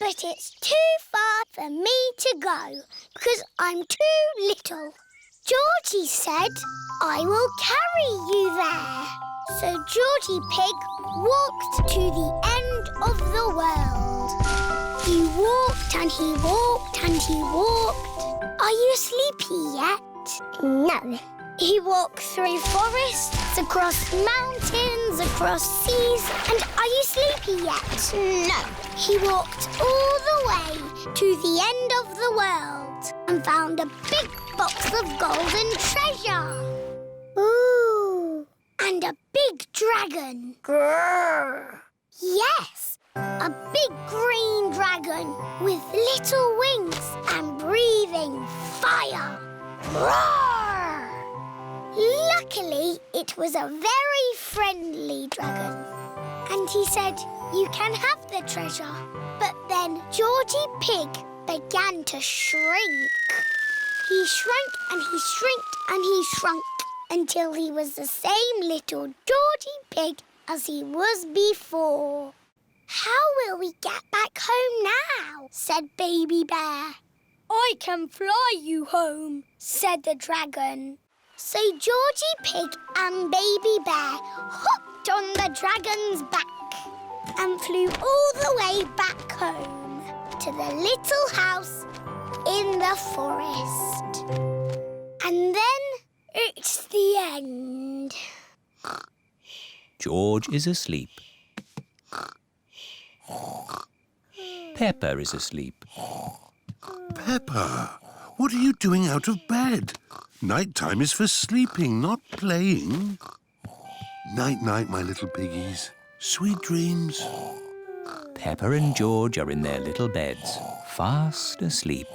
But it's too far for me to go because I'm too little. Georgie said, I will carry you there. So Georgie Pig walked to the end of the world. He walked and he walked and he walked. Are you sleepy yet? No. He walked through forests, across mountains, across seas. And are you sleepy yet? No. He walked all the way to the end of the world and found a big box of golden treasure. Ooh. And a big dragon. Grrr. Yes, a big green dragon with little wings and breathing fire. Roar! Luckily, it was a very friendly dragon. And he said, you can have the treasure. But then Georgie Pig began to shrink. He shrank and he shrinked and he shrunk until he was the same little Georgie Pig as he was before. How will we get back home now? Said Baby Bear. I can fly you home, said the dragon. So Georgie Pig and Baby Bear hopped on the dragon's back and flew all the way back home to the little house in the forest. And then it's the end. George is asleep. Peppa is asleep. Peppa, what are you doing out of bed? Night-time is for sleeping, not playing. Night-night, my little piggies. Sweet dreams. Peppa and George are in their little beds, fast asleep.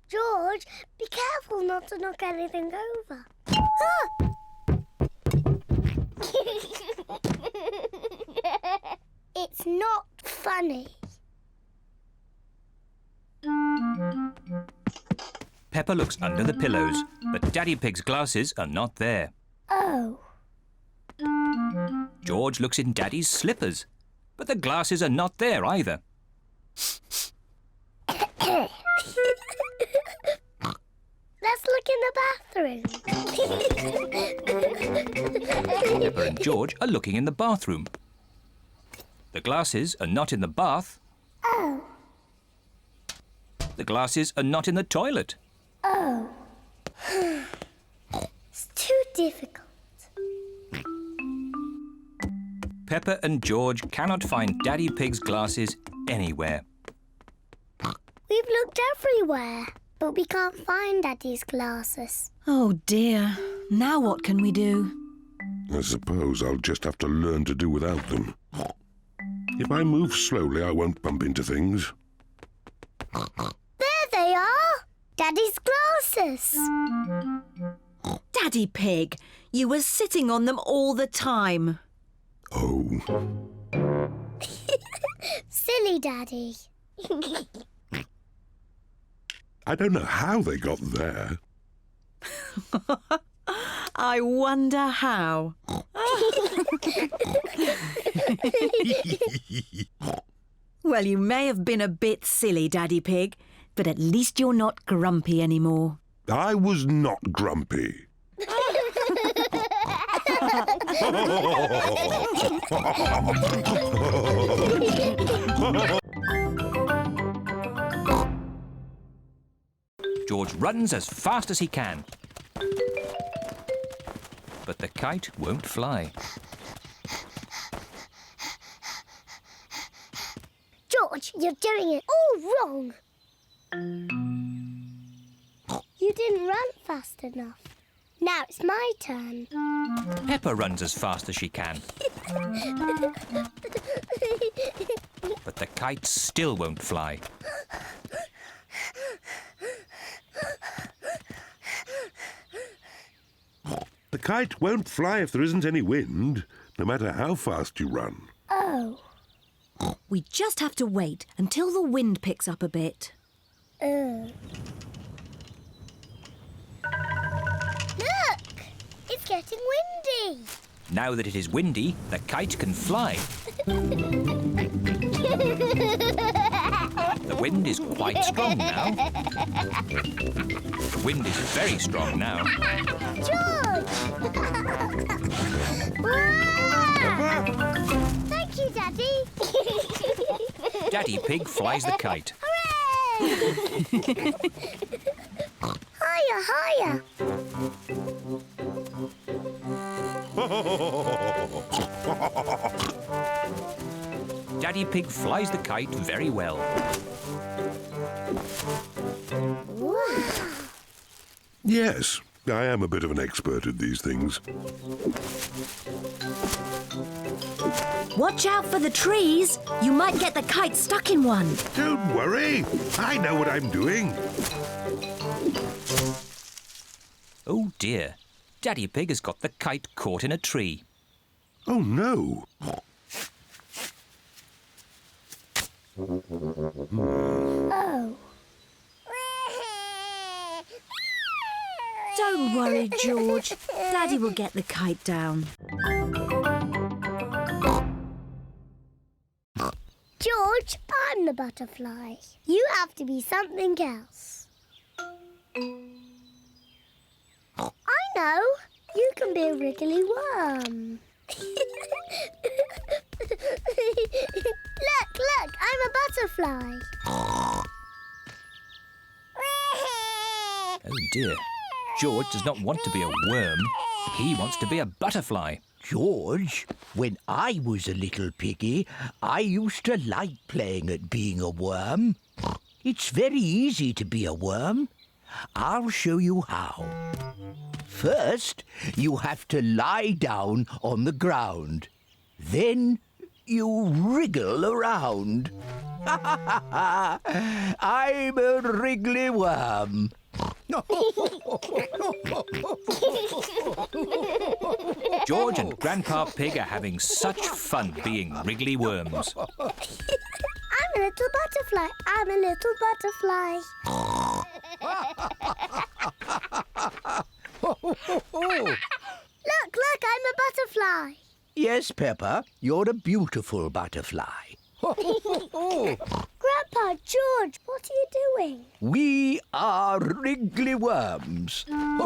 George, be careful not to knock anything over. Ah! It's not funny. Peppa looks under the pillows, but Daddy Pig's glasses are not there. Oh. George looks in Daddy's slippers, but the glasses are not there either. Let's look in the bathroom. Peppa and George are looking in the bathroom. The glasses are not in the bath. Oh. The glasses are not in the toilet. Oh. It's too difficult. Peppa and George cannot find Daddy Pig's glasses anywhere. We've looked everywhere, but we can't find Daddy's glasses. Oh dear. Now what can we do? I suppose I'll just have to learn to do without them. If I move slowly, I won't bump into things. There they are! Daddy's glasses. Daddy Pig, you were sitting on them all the time. Oh. Silly Daddy. I don't know how they got there. I wonder how. Well, you may have been a bit silly, Daddy Pig, but at least you're not grumpy anymore. I was not grumpy. George runs as fast as he can. But the kite won't fly. George, you're doing it all wrong. You didn't run fast enough. Now it's my turn. Peppa runs as fast as she can. But the kite still won't fly. The kite won't fly if there isn't any wind, no matter how fast you run. Oh. We just have to wait until the wind picks up a bit. Look! It's getting windy. Now that it is windy, the kite can fly. The wind is quite strong now. The wind is very strong now. George! Wow! Thank you, Daddy. Daddy Pig flies the kite. Hooray! Higher, higher. Daddy Pig flies the kite very well. Wow. Yes, I am a bit of an expert at these things. Watch out for the trees. You might get the kite stuck in one. Don't worry, I know what I'm doing. Oh dear, Daddy Pig has got the kite caught in a tree. Oh no! Oh. Don't worry, George. Daddy will get the kite down. George, I'm the butterfly. You have to be something else. I know. You can be a wriggly worm. Look, I'm a butterfly. Oh dear, George does not want to be a worm. He wants to be a butterfly. George, when I was a little piggy, I used to like playing at being a worm. It's very easy to be a worm. I'll show you how. First, you have to lie down on the ground. Then you wriggle around. I'm a wriggly worm. George and Grandpa Pig are having such fun being wriggly worms. I'm a little butterfly. I'm a little butterfly. Look, I'm a butterfly. Yes, Peppa, you're a beautiful butterfly. Grandpa, George, what are you doing? We are wriggly worms. I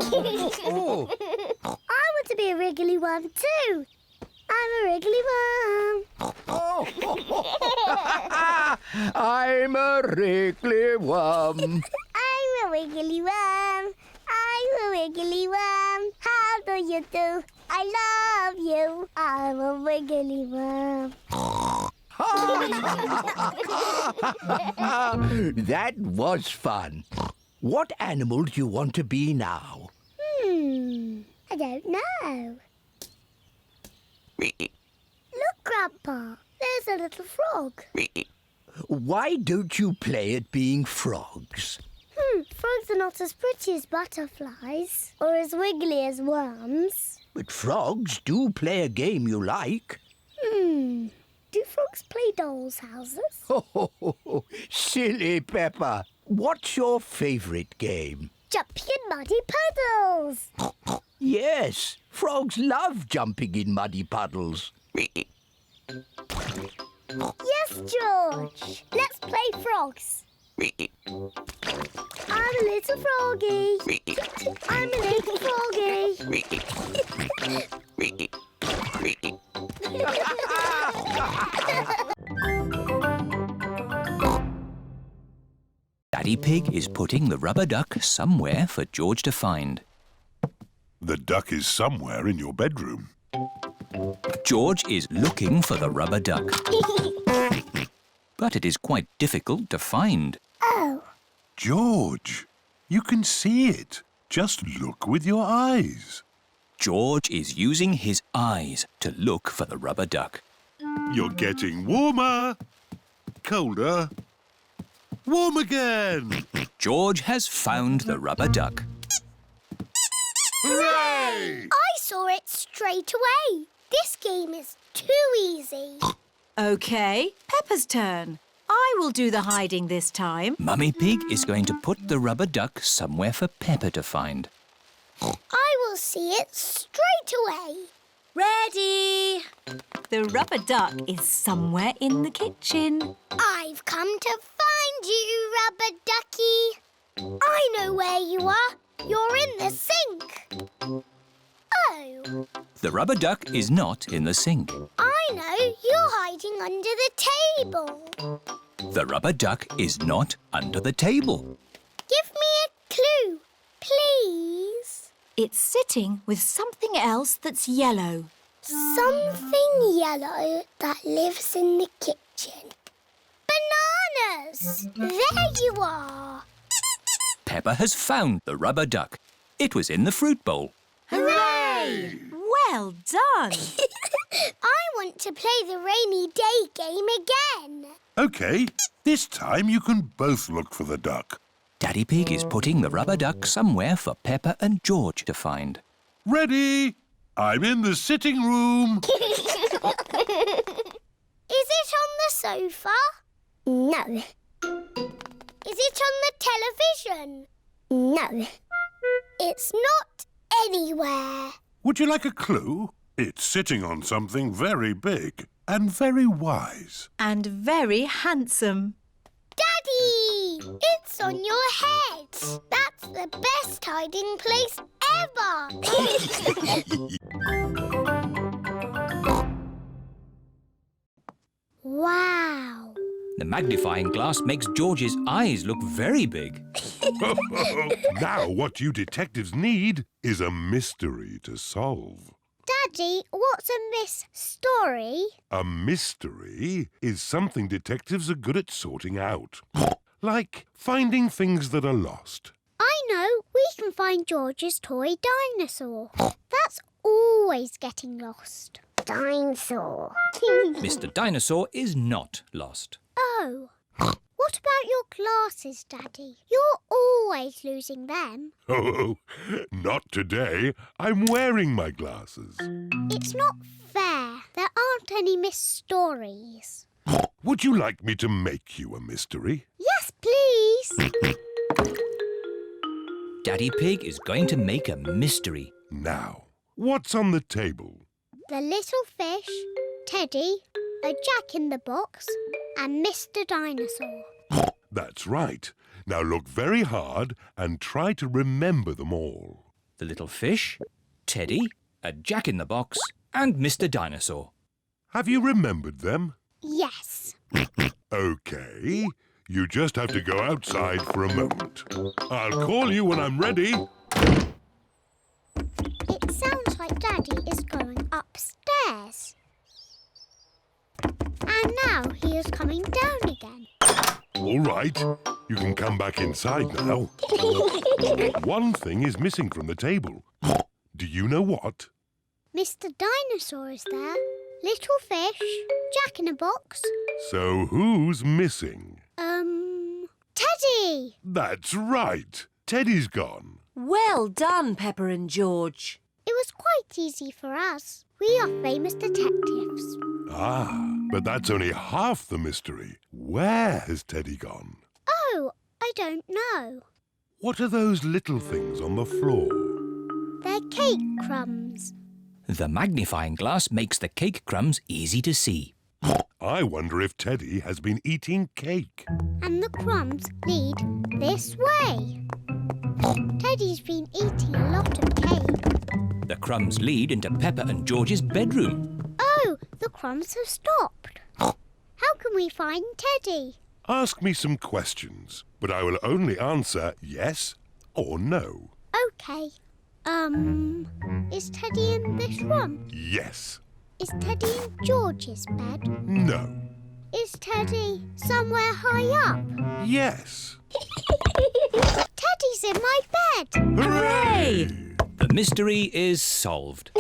want to be a wriggly worm too. I'm a wriggly worm. I'm a wriggly worm. I'm a wiggly worm. I'm a wiggly worm. How do you do? I love you. I'm a wiggly worm. That was fun. What animal do you want to be now? I don't know. Look, Grandpa. There's a little frog. Why don't you play at being frogs? Frogs are not as pretty as butterflies or as wiggly as worms. But frogs do play a game you like. Do frogs play dolls' houses? Oh, silly Peppa. What's your favourite game? Jumping in muddy puddles. Yes, frogs love jumping in muddy puddles. Yes, George. Let's play frogs. I'm a little froggy. I'm a little froggy. Daddy Pig is putting the rubber duck somewhere for George to find. The duck is somewhere in your bedroom. George is looking for the rubber duck. But it is quite difficult to find. Oh. George, you can see it. Just look with your eyes. George is using his eyes to look for the rubber duck. You're getting warmer, colder, warm again. George has found the rubber duck. Hooray! I saw it straight away. This game is too easy. OK, Peppa's turn. I will do the hiding this time. Mummy Pig is going to put the rubber duck somewhere for Peppa to find. I will see it straight away. Ready! The rubber duck is somewhere in the kitchen. I've come to find you, Rubber Ducky. I know where you are. You're in the sink. Oh, The rubber duck is not in the sink. I know. You're hiding under the table. The rubber duck is not under the table. Give me a clue, please. It's sitting with something else that's yellow. Something yellow that lives in the kitchen. Bananas! There you are. Peppa has found the rubber duck. It was in the fruit bowl. Hooray! Well done! I want to play the rainy day game again. OK, this time you can both look for the duck. Daddy Pig is putting the rubber duck somewhere for Peppa and George to find. Ready? I'm in the sitting room. Is it on the sofa? No. Is it on the television? No. It's not anywhere. Would you like a clue? It's sitting on something very big and very wise. And very handsome. Daddy! It's on your head. That's the best hiding place ever. Wow. The magnifying glass makes George's eyes look very big. Now what you detectives need is a mystery to solve. Daddy, what's a story? A mystery is something detectives are good at sorting out. Like finding things that are lost. I know. We can find George's toy dinosaur. That's always getting lost. Dinosaur. Mr. Dinosaur is not lost. Oh. What about your glasses, Daddy? You're always losing them. Oh, not today. I'm wearing my glasses. It's not fair. There aren't any stories. Would you like me to make you a mystery? Yes, please. Daddy Pig is going to make a mystery. Now, what's on the table? The little fish, Teddy, a jack-in-the-box, and Mr. Dinosaur. That's right. Now look very hard and try to remember them all. The little fish, Teddy, a jack-in-the-box, and Mr. Dinosaur. Have you remembered them? Yes. OK. You just have to go outside for a moment. I'll call you when I'm ready. It sounds like Daddy is going upstairs. And now he is coming down again. All right. You can come back inside now. One thing is missing from the table. Do you know what? Mr. Dinosaur is there. Little fish, jack-in-a-box. So who's missing? Teddy! That's right. Teddy's gone. Well done, Peppa and George. It was quite easy for us. We are famous detectives. Ah, but that's only half the mystery. Where has Teddy gone? Oh, I don't know. What are those little things on the floor? They're cake crumbs. The magnifying glass makes the cake crumbs easy to see. I wonder if Teddy has been eating cake. And the crumbs lead this way. Teddy's been eating a lot of cake. The crumbs lead into Peppa and George's bedroom. Oh, the crumbs have stopped. How can we find Teddy? Ask me some questions, but I will only answer yes or no. OK. Is Teddy in this room? Yes. Is Teddy in George's bed? No. Is Teddy somewhere high up? Yes. Teddy's in my bed. Hooray! The mystery is solved.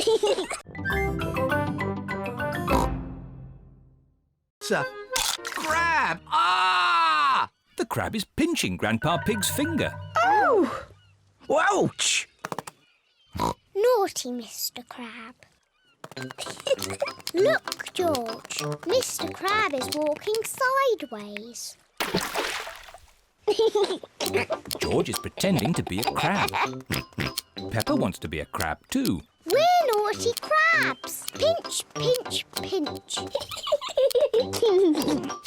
It's a crab! Ah! The crab is pinching Grandpa Pig's finger. Oh! Ouch! Naughty Mr. Crab. Look, George. Mr. Crab is walking sideways. George is pretending to be a crab. Peppa wants to be a crab too. We're naughty crabs. Pinch, pinch, pinch.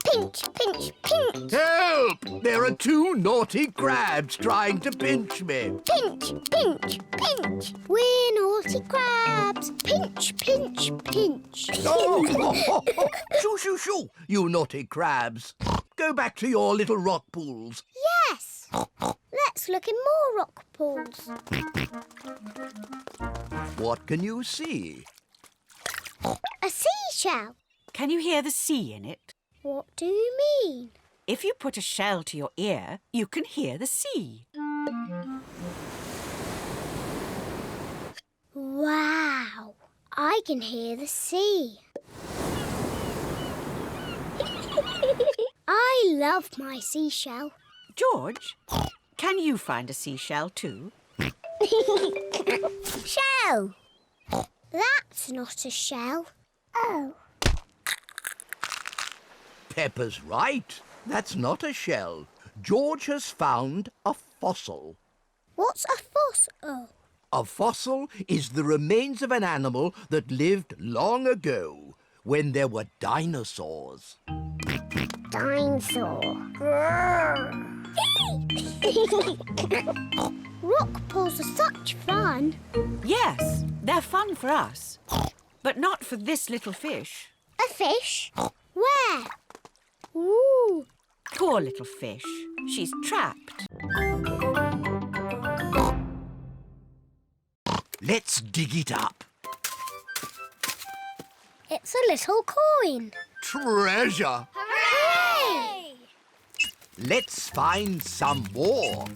Pinch, pinch, pinch. Help! There are two naughty crabs trying to pinch me. Pinch, pinch, pinch. We're naughty crabs. Pinch, pinch, pinch. Oh! Shoo, shoo, shoo, you naughty crabs. Go back to your little rock pools. Yes. Let's look in more rock pools. What can you see? A seashell. Can you hear the sea in it? What do you mean? If you put a shell to your ear, you can hear the sea. Wow. I can hear the sea. I love my seashell. George, can you find a seashell too? Shell. That's not a shell. Oh. Peppa's right. That's not a shell. George has found a fossil. What's a fossil? A fossil is the remains of an animal that lived long ago, when there were dinosaurs. Dinosaur. Rock pools are such fun. Yes, they're fun for us, but not for this little fish. A fish? Where? Ooh. Poor little fish. She's trapped. Let's dig it up. It's a little coin. Treasure! Hooray! Let's find some more.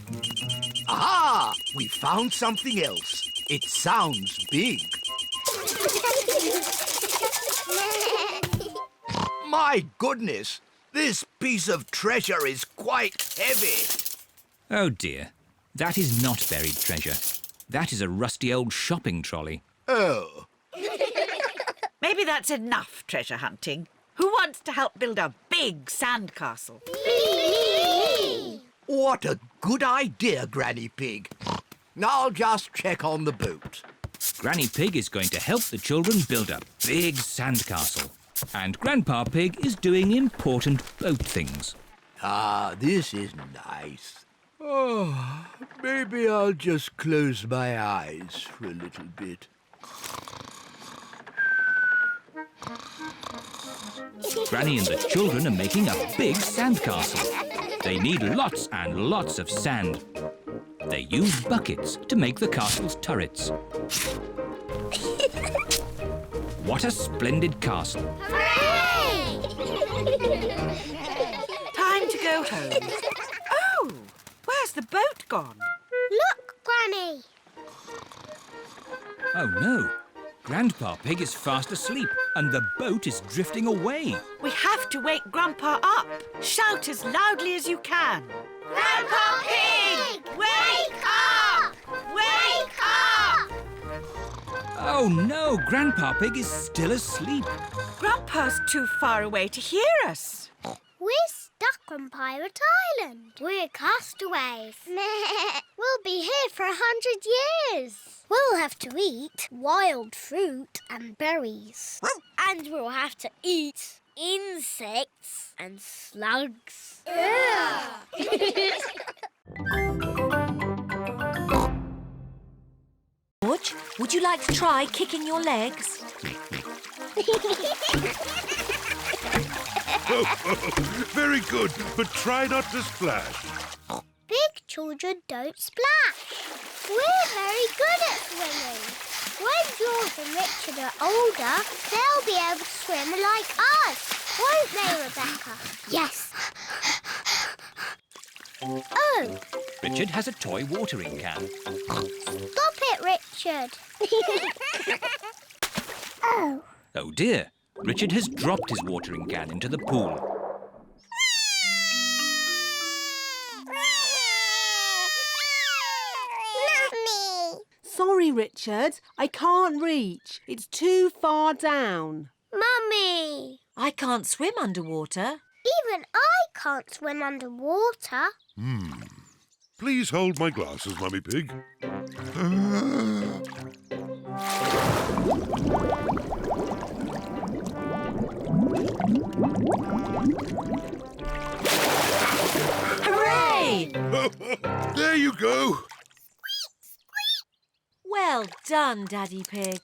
Aha! We found something else. It sounds big. My goodness! This piece of treasure is quite heavy. Oh dear, that is not buried treasure. That is a rusty old shopping trolley. Oh. Maybe that's enough treasure hunting. Who wants to help build a big sandcastle? Me! What a good idea, Granny Pig. I'll just check on the boat. Granny Pig is going to help the children build a big sandcastle. And Grandpa Pig is doing important boat things. Ah, this is nice. Oh, maybe I'll just close my eyes for a little bit. Granny and the children are making a big sandcastle. They need lots and lots of sand. They use buckets to make the castle's turrets. What a splendid castle. Hooray! Time to go home. Oh, where's the boat gone? Look, Granny. Oh no, Grandpa Pig is fast asleep and the boat is drifting away. We have to wake Grandpa up. Shout as loudly as you can. Grandpa Pig! Wake up! Wake up! Oh no, Grandpa Pig is still asleep. Grandpa's too far away to hear us. We're stuck on Pirate Island. We're castaways. We'll be here for 100 years. We'll have to eat wild fruit and berries. And we'll have to eat insects and slugs. George, would you like to try kicking your legs? Very good, but try not to splash. Big children don't splash. We're very good at swimming. When George and Richard are older, they'll be able to swim like us. Won't they, Rebecca? Yes. Oh, Richard has a toy watering can. stop it, Richard. Oh. Oh dear, Richard has dropped his watering can into the pool. Mummy. Sorry, Richard. I can't reach. It's too far down. Mummy. I can't swim underwater. Even I can't swim underwater. Please hold my glasses, Mummy Pig. done, Daddy Pig.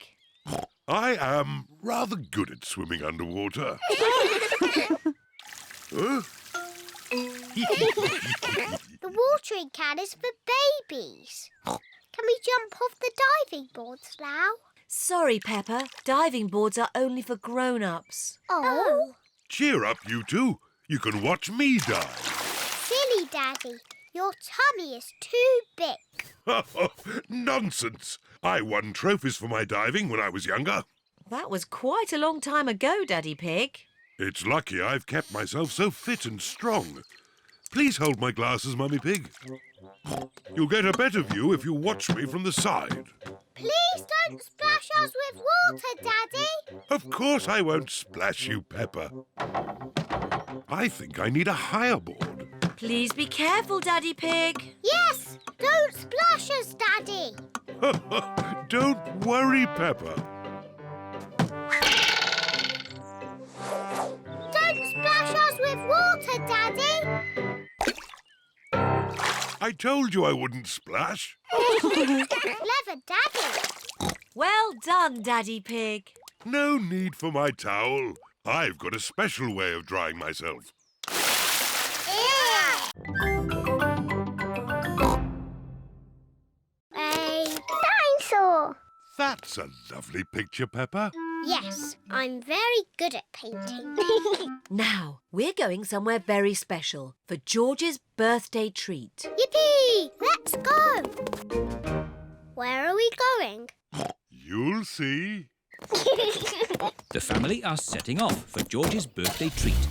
I am rather good at swimming underwater. Huh? The watering can is for babies. Can we jump off the diving boards now? Sorry, Peppa. Diving boards are only for grown-ups. Oh. Cheer up, you two. You can watch me dive. Silly Daddy, your tummy is too big. Nonsense. I won trophies for my diving when I was younger. That was quite a long time ago, Daddy Pig. It's lucky I've kept myself so fit and strong. Please hold my glasses, Mummy Pig. You'll get a better view if you watch me from the side. Please don't splash us with water, Daddy. Of course I won't splash you, Peppa. I think I need a higher board. Please be careful, Daddy Pig. Yes, don't splash us, Daddy. Don't worry, Peppa. Don't splash us with water, Daddy. I told you I wouldn't splash. Clever Daddy. Well done, Daddy Pig. No need for my towel. I've got a special way of drying myself. A dinosaur. That's a lovely picture, Peppa. Yes, I'm very good at painting. Now, we're going somewhere very special for George's birthday treat. Yippee! Let's go. Where are we going? You'll see. The family are setting off for George's birthday treat.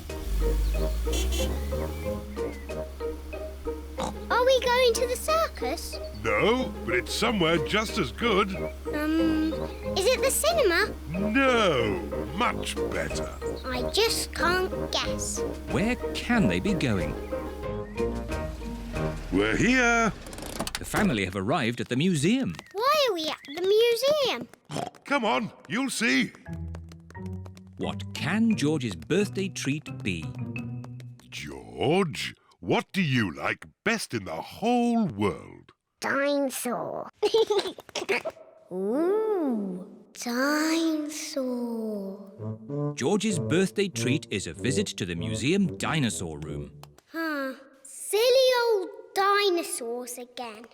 Are we going to the circus? No, but it's somewhere just as good. Is it the cinema? No, much better. I just can't guess. Where can they be going? We're here. The family have arrived at the museum. Why are we at the museum? Come on, you'll see. What can George's birthday treat be? George, what do you like best in the whole world? Dinosaur. Ooh, dinosaur. George's birthday treat is a visit to the museum dinosaur room. Huh. Silly old dinosaurs again.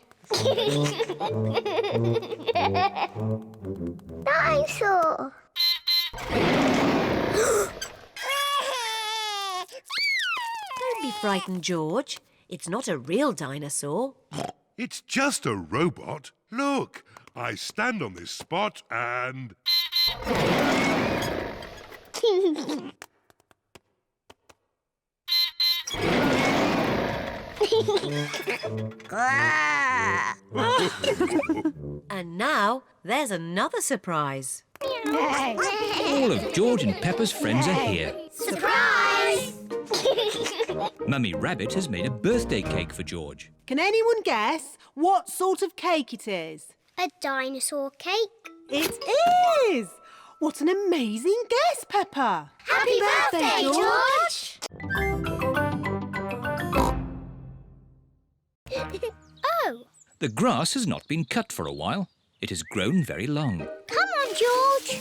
Dinosaur. Don't be frightened, George. It's not a real dinosaur. It's just a robot. Look, I stand on this spot and... And now, there's another surprise. All of George and Peppa's friends are here. Surprise! Mummy Rabbit has made a birthday cake for George. Can anyone guess what sort of cake it is? A dinosaur cake. It is! What an amazing guess, Peppa! Happy birthday, George! Oh, The grass has not been cut for a while. It has grown very long. come on, George.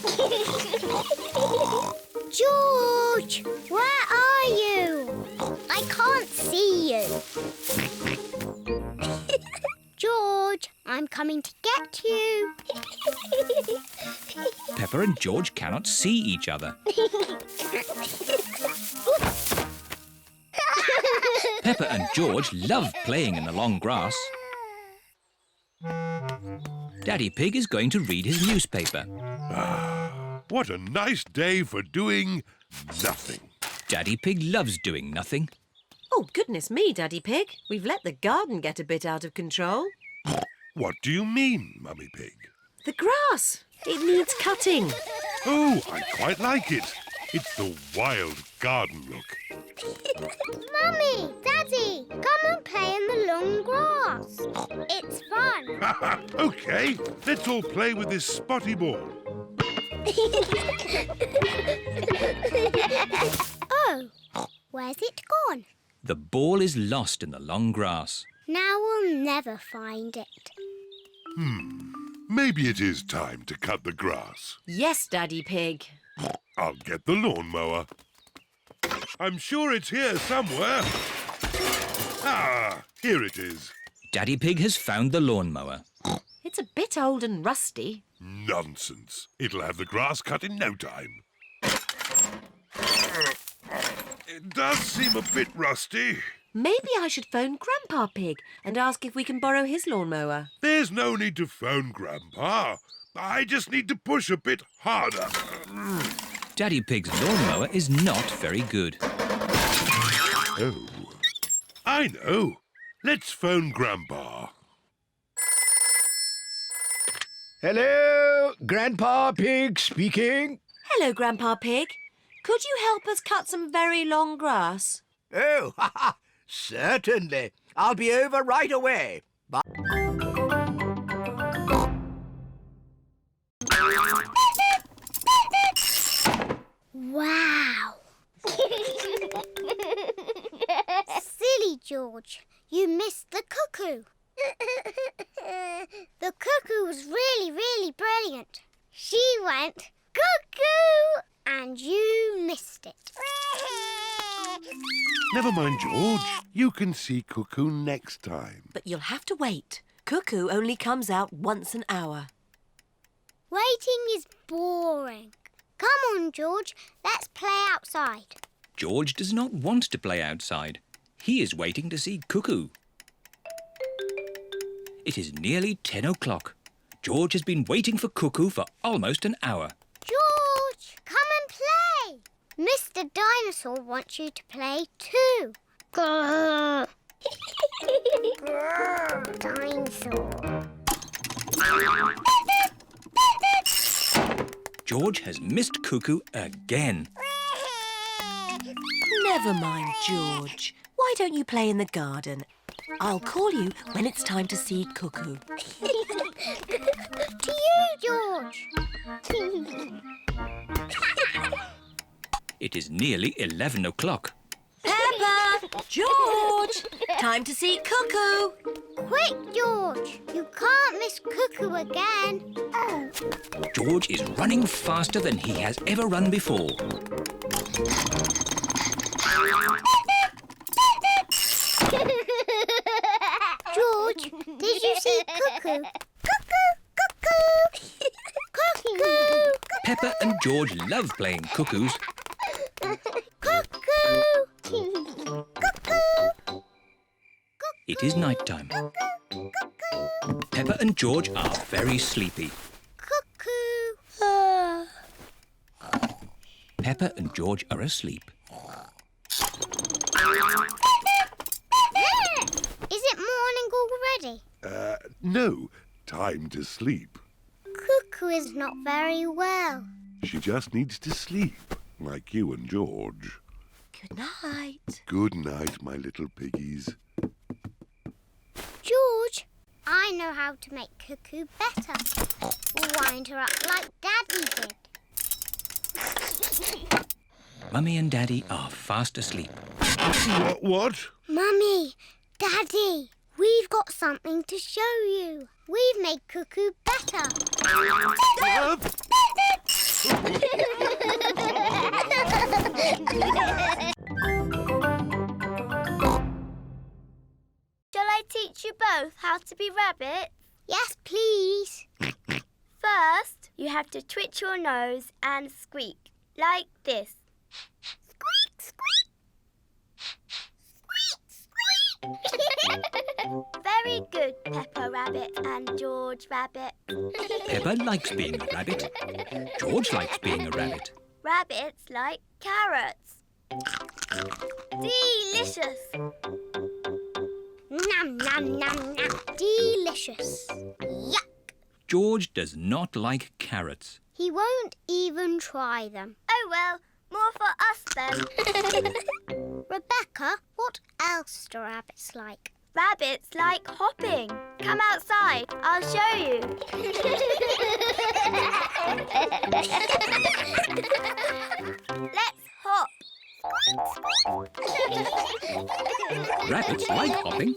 George, where are you? I can't see you. George, I'm coming to get you. Peppa and George cannot see each other. Peppa and George love playing in the long grass. Daddy Pig is going to read his newspaper. What a nice day for doing nothing. Daddy Pig loves doing nothing. Oh, goodness me, Daddy Pig. We've let the garden get a bit out of control. What do you mean, Mummy Pig? The grass. It needs cutting. Oh, I quite like it. It's the wild garden look. Mummy, Daddy, come and play in the long grass. It's fun. OK, let's all play with this spotty ball. Oh, where's it gone? The ball is lost in the long grass. Now we'll never find it. Maybe it is time to cut the grass. Yes, Daddy Pig. I'll get the lawnmower. I'm sure it's here somewhere. Ah, here it is. Daddy Pig has found the lawnmower. It's a bit old and rusty. Nonsense. It'll have the grass cut in no time. It does seem a bit rusty. Maybe I should phone Grandpa Pig and ask if we can borrow his lawnmower. There's no need to phone Grandpa. I just need to push a bit harder. Daddy Pig's lawnmower is not very good. Oh, I know. Let's phone Grandpa. Hello, Grandpa Pig speaking. Hello, Grandpa Pig. Could you help us cut some very long grass? Oh, certainly. I'll be over right away. Bye. Wow. Silly George, you missed the cuckoo. The cuckoo was really, really brilliant. She went cuckoo and you missed it. Never mind, George. You can see Cuckoo next time. But you'll have to wait. Cuckoo only comes out once an hour. Waiting is boring. Come on, George, let's play outside. George does not want to play outside. He is waiting to see Cuckoo. It is nearly 10 o'clock. George has been waiting for Cuckoo for almost an hour. George, come and play. Mr. Dinosaur wants you to play too. Grrr. Grrr, dinosaur. George has missed Cuckoo again. Never mind, George. Why don't you play in the garden? I'll call you when it's time to see Cuckoo. To you, George. It is nearly 11 o'clock. Peppa! George! Time to see Cuckoo. Quick, George. You can't miss Cuckoo again. George is running faster than he has ever run before. George, did you see Cuckoo? Cuckoo, cuckoo. Cuckoo. Peppa and George love playing cuckoos. Cuckoo. Cuckoo. It is night time. Peppa and George are very sleepy. Cuckoo. Peppa and George are asleep. Is it morning already? No. Time to sleep. Cuckoo is not very well. She just needs to sleep, like you and George. Good night. Good night, my little piggies. George, I know how to make Cuckoo better. Wind her up like Daddy did. Mummy and Daddy are fast asleep. What? Mummy, Daddy, we've got something to show you. We've made Cuckoo better. Shall I teach you both how to be rabbits? Yes, please. First, you have to twitch your nose and squeak, like this. Squeak, squeak. Squeak, squeak. Very good, Peppa Rabbit and George Rabbit. Peppa likes being a rabbit. George likes being a rabbit. Rabbits like carrots. Delicious. Nom, nom, nom, nom. Delicious. Yuck. George does not like carrots. He won't even try them. Oh well, more for us then. Rebecca, what else do rabbits like? Rabbits like hopping. Come outside, I'll show you. Let's hop. Rabbits like hopping.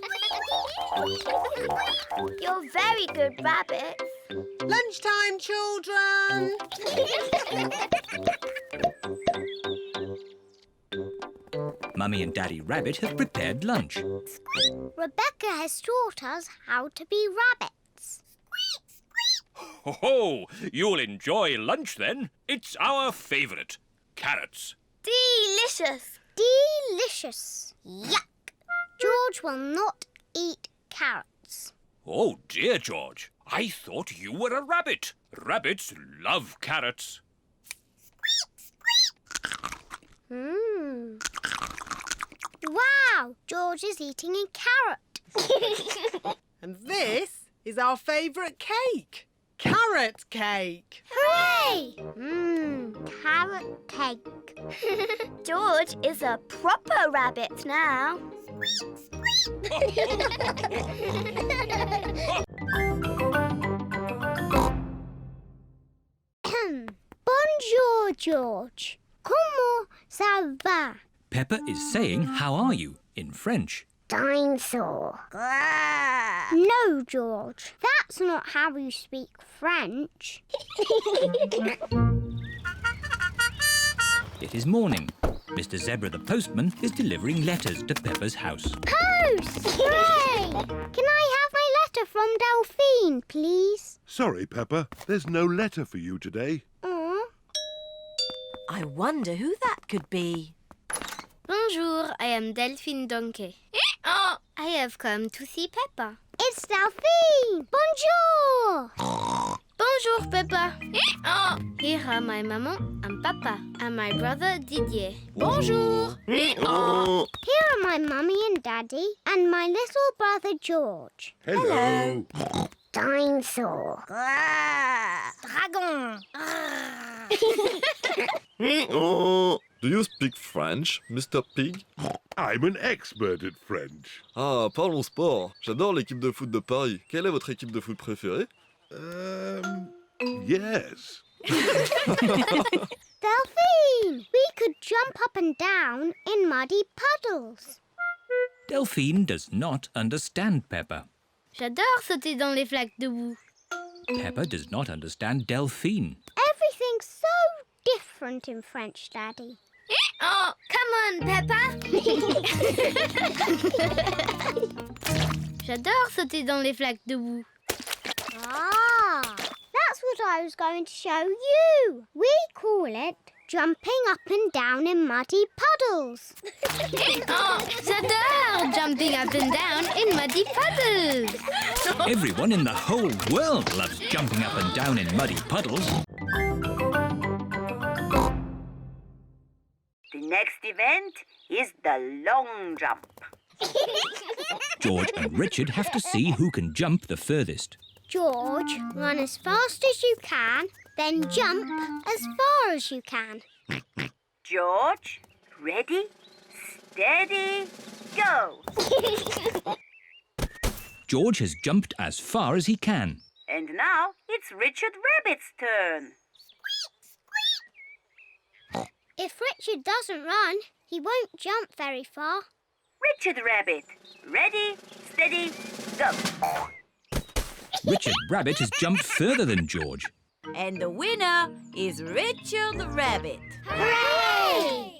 You're very good rabbits. Lunchtime, children! Mummy and Daddy Rabbit have prepared lunch. Rebecca has taught us how to be rabbits. Ho! You'll enjoy lunch then. It's our favourite. Carrots. Delicious. Delicious. Yuck! George will not eat carrots. Oh dear, George. I thought you were a rabbit. Rabbits love carrots. Wow! George is eating a carrot. And this is our favourite cake. Carrot cake. Hooray! Carrot cake. George is a proper rabbit now. Bonjour, George. Comment ça va? Peppa is saying, "How are you?" in French. Dinosaur. No, George. That's not how you speak French. It is morning. Mr. Zebra the postman is delivering letters to Peppa's house. Post! Hooray! Can I have my letter from Delphine, please? Sorry, Peppa. There's no letter for you today. Aw. I wonder who that could be. Bonjour, I am Delphine Donkey. I have come to see Peppa. It's Delphine! Bonjour! Bonjour, Peppa. Here are my maman and papa and my brother Didier. Bonjour. Here are my mummy and daddy and my little brother George. Hello. Dinosaur. Dragon. Do you speak French, Mr. Pig? I'm an expert at French. Ah, parlons sport. J'adore l'équipe de foot de Paris. Quelle est votre équipe de foot préférée? Yes. Delphine, we could jump up and down in muddy puddles. Delphine does not understand Peppa. J'adore sauter dans les flaques de boue. Peppa does not understand Delphine. Everything's so different in French, Daddy. Come on, Peppa. J'adore sauter dans les flaques de boue. Ah, that's what I was going to show you. We call it jumping up and down in muddy puddles. J'adore jumping up and down in muddy puddles. Everyone in the whole world loves jumping up and down in muddy puddles. The next event is the long jump. George and Richard have to see who can jump the furthest. George, run as fast as you can, then jump as far as you can. George, ready, steady, go. George has jumped as far as he can. And now it's Richard Rabbit's turn. If Richard doesn't run, he won't jump very far. Richard Rabbit, ready, steady, go. Richard Rabbit has jumped further than George. And the winner is Richard the Rabbit. Hooray!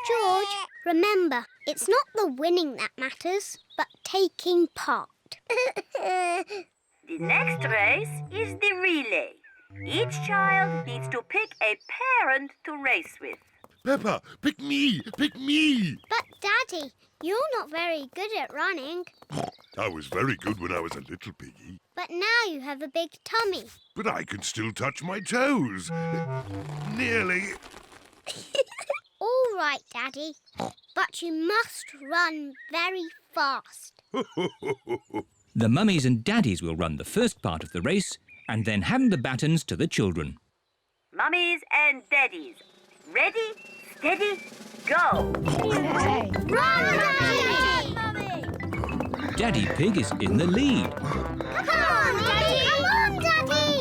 George, remember, it's not the winning that matters, but taking part. The next race is the relay. Each child needs to pick a parent to race with. Peppa, pick me! Pick me! But, Daddy, you're not very good at running. I was very good when I was a little piggy. But now you have a big tummy. But I can still touch my toes. Nearly. All right, Daddy. But you must run very fast. The mummies and daddies will run the first part of the race and then hand the batons to the children. Mummies and daddies, ready, steady, go. Run, Daddy! Daddy Pig is in the lead. Come on, Daddy! Come on, Daddy!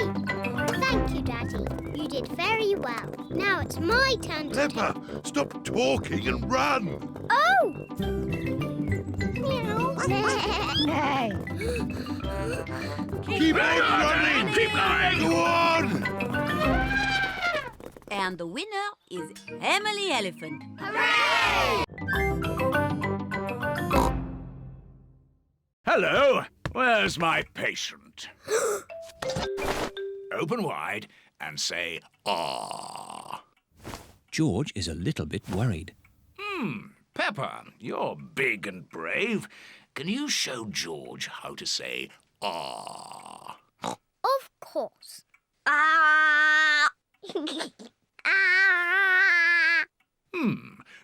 Thank you, Daddy. You did very well. Now it's my turn to Peppa, stop talking and run. Oh! Meow. Keep on running! Keep going! Go on! And the winner is Emily Elephant. Hello, where's my patient? Open wide and say, ah. George is a little bit worried. Peppa, you're big and brave. Can you show George how to say, ah? Of course. Ah! Ah!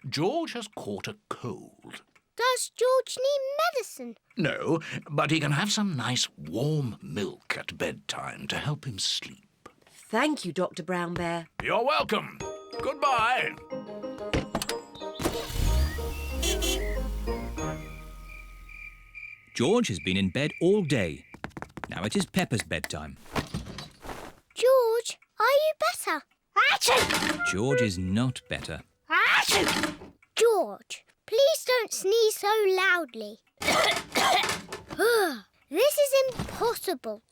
George has caught a cold. Does George need medicine? No, but he can have some nice warm milk at bedtime to help him sleep. Thank you, Dr. Brown Bear. You're welcome. Goodbye. George has been in bed all day. Now it is Peppa's bedtime. George, are you better? Achoo! George is not better. Achoo! George, please don't sneeze so loudly. This is impossible.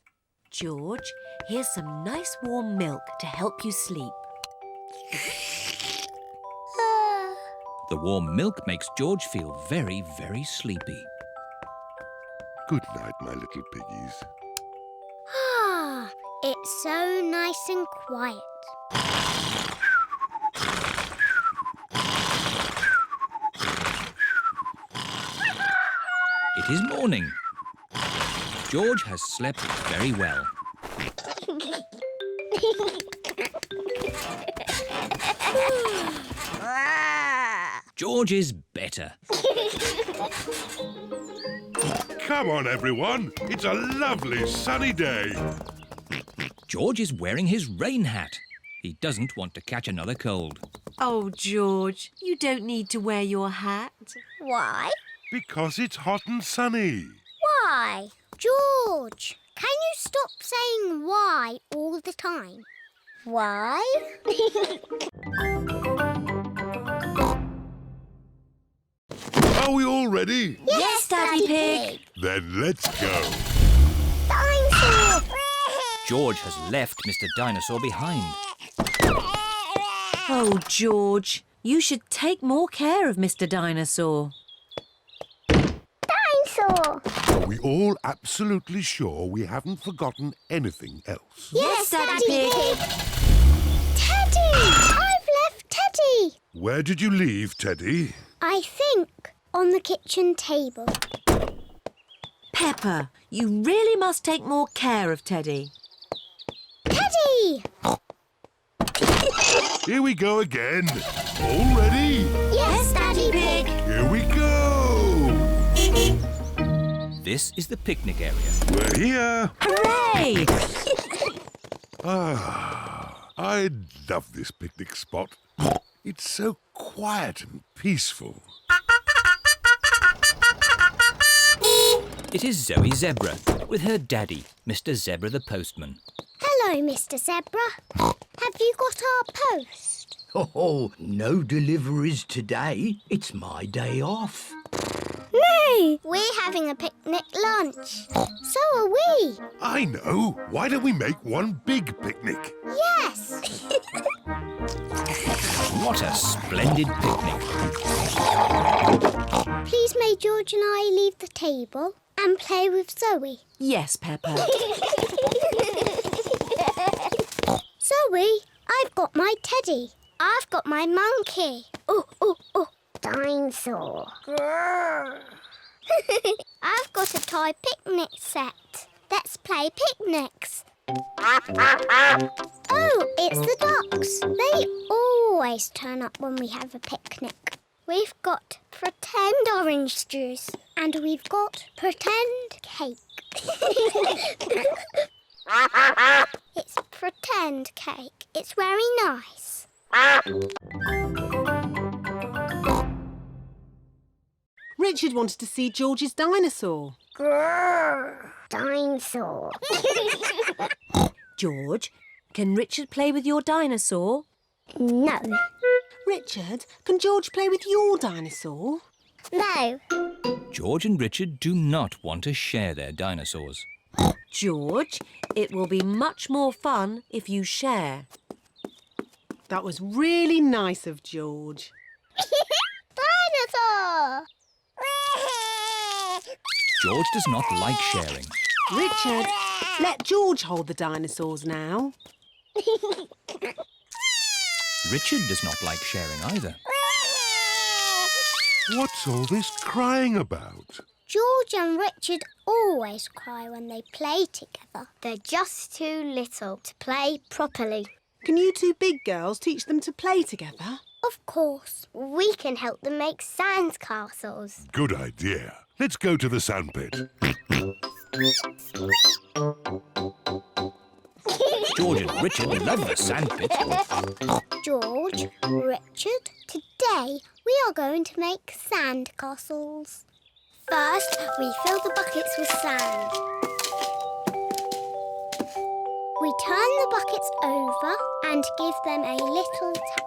George, here's some nice warm milk to help you sleep. The warm milk makes George feel very, very sleepy. Good night, my little piggies. Ah, it's so nice and quiet. It is morning. George has slept very well. George is better. Come on, everyone. It's a lovely sunny day. George is wearing his rain hat. He doesn't want to catch another cold. Oh, George, you don't need to wear your hat. Why? Because it's hot and sunny. Why? George, can you stop saying why all the time? Why? Are we all ready? Yes, Daddy Pig. Then let's go. Dinosaur! George has left Mr. Dinosaur behind. Oh, George, you should take more care of Mr. Dinosaur. Dinosaur! Are we all absolutely sure we haven't forgotten anything else? Yes, Daddy Pig. Teddy! I've left Teddy. Where did you leave, Teddy? I think on the kitchen table. Peppa, you really must take more care of Teddy. Teddy! Here we go again. All ready? Yes, Daddy Pig. Here we go. This is the picnic area. We're here. Hooray! I love this picnic spot. It's so quiet and peaceful. It is Zoe Zebra with her daddy, Mr. Zebra the postman. Hello, Mr. Zebra. Have you got our post? Oh, no deliveries today. It's my day off. No! We're having a picnic lunch. So are we. I know. Why don't we make one big picnic? Yes. What a splendid picnic. Please may George and I leave the table and play with Zoe. Yes, Peppa. Zoe, I've got my teddy. I've got my monkey. Oh, oh, oh. Dinosaur. I've got a toy picnic set. Let's play picnics. Oh, it's the ducks. They always turn up when we have a picnic. We've got pretend orange juice and we've got pretend cake. It's pretend cake. It's very nice. Richard wanted to see George's dinosaur. Grrr, dinosaur. George, can Richard play with your dinosaur? No. Richard, can George play with your dinosaur? No. George and Richard do not want to share their dinosaurs. George, it will be much more fun if you share. That was really nice of George. Dinosaur! George does not like sharing. Richard, let George hold the dinosaurs now. Richard does not like sharing either. What's all this crying about? George and Richard always cry when they play together. They're just too little to play properly. Can you two big girls teach them to play together? Of course. We can help them make sandcastles. Good idea. Let's go to the sandpit. George and Richard love the sandpit. George, Richard, today we are going to make sandcastles. First, we fill the buckets with sand. We turn the buckets over and give them a little tap.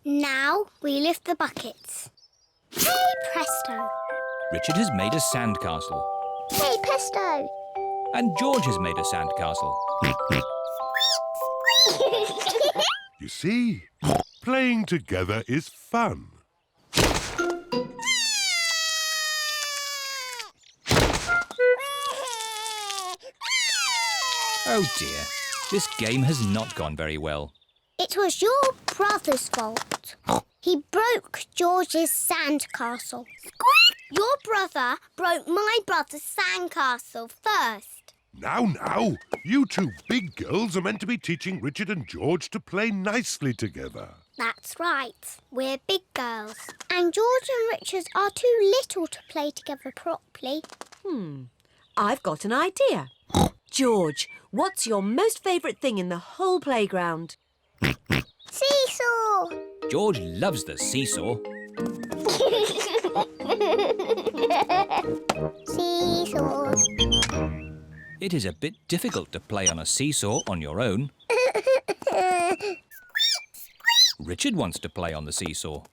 Now we lift the buckets. Hey presto! Richard has made a sandcastle. Hey presto! And George has made a sandcastle. You see, playing together is fun. Oh dear, this game has not gone very well. It was your brother's fault. He broke George's sandcastle. Your brother broke my brother's sandcastle first. Now, you two big girls are meant to be teaching Richard and George to play nicely together. That's right. We're big girls. And George and Richard are too little to play together properly. I've got an idea. George, what's your most favourite thing in the whole playground? Seesaw! George loves the seesaw. Seesaw. It is a bit difficult to play on a seesaw on your own. Richard wants to play on the seesaw.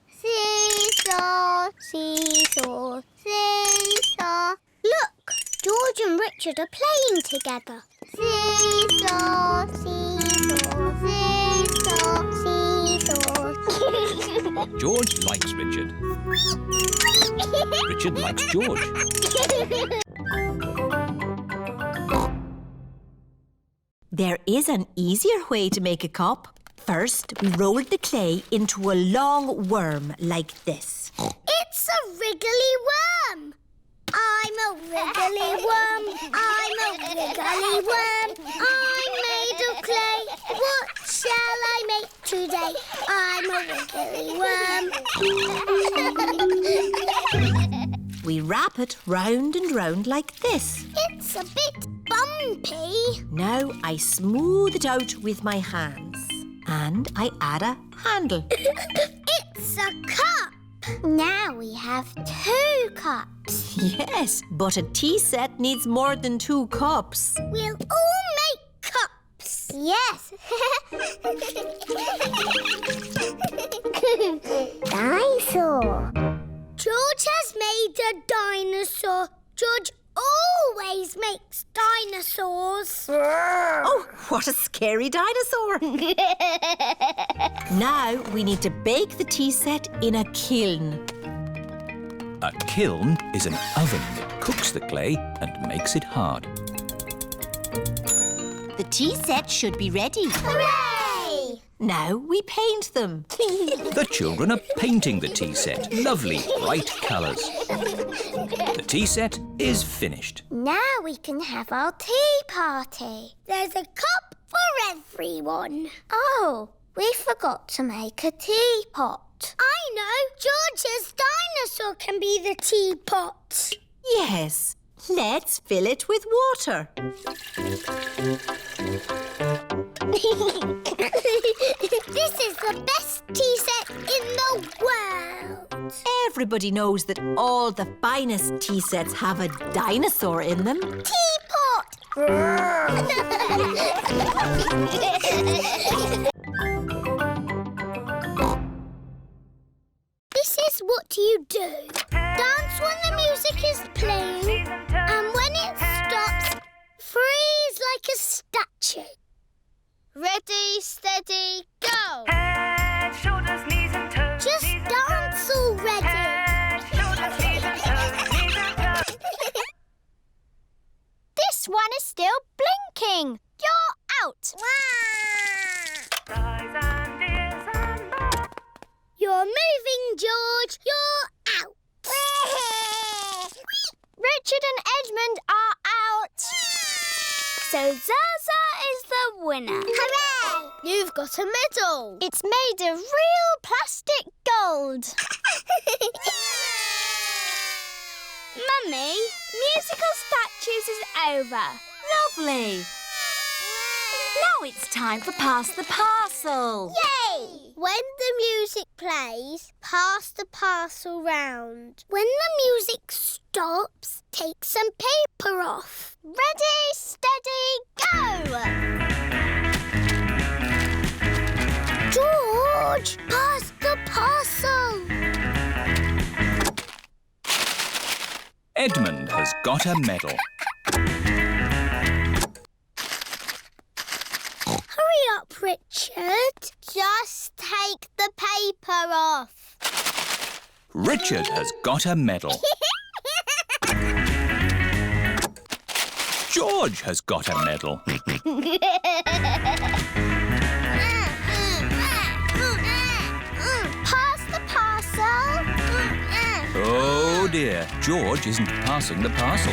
Seesaw, seesaw, seesaw. Look, George and Richard are playing together. Seesaw, seesaw, seesaw, seesaw. George likes Richard. Richard likes George. There is an easier way to make a cup. First, we roll the clay into a long worm like this. It's a wriggly worm. I'm a wriggly worm. I'm a wriggly worm. I'm made of clay. What shall I make today? I'm a wriggly worm. We wrap it round and round like this. It's a bit bumpy. Now I smooth it out with my hands. And I add a handle. It's a cup. Now we have 2 cups. Yes, but a tea set needs more than 2 cups. We'll all make cups. Yes. Dinosaur. George has made a dinosaur. George always makes dinosaurs. Oh, what a scary dinosaur. Now we need to bake the tea set in a kiln. A kiln is an oven that cooks the clay and makes it hard. The tea set should be ready. Hooray! Now we paint them. The children are painting the tea set. Lovely, bright colours. The tea set is finished. Now we can have our tea party. There's a cup for everyone. Oh, we forgot to make a teapot. I know. George's dinosaur can be the teapot. Yes, let's fill it with water. This is the best tea set in the world. Everybody knows that all the finest tea sets have a dinosaur in them. Teapot! This is what do you do? Dance when the music is playing, and when it stops, freeze like a statue. Ready, steady, go! Head, shoulders, knees and toes. Just dance already. Head, shoulders, knees and toes. Knees and toes. This one is still blinking. You're out. Eyes and ears and mouth. You're moving, George. You're out. Richard and Edmund are out. So Zaza is the winner. Hooray! You've got a medal. It's made of real plastic gold. Mummy, musical statues is over. Lovely. Now it's time for Pass the Parcel. Yay! When the music plays, pass the parcel round. When the music stops, take some paper off. Ready, steady, go! George, pass the parcel. Edmund has got a medal. Hurry up, Richard. Just take the paper off. Richard has got a medal. George has got a medal. Pass the parcel. Oh dear, George isn't passing the parcel.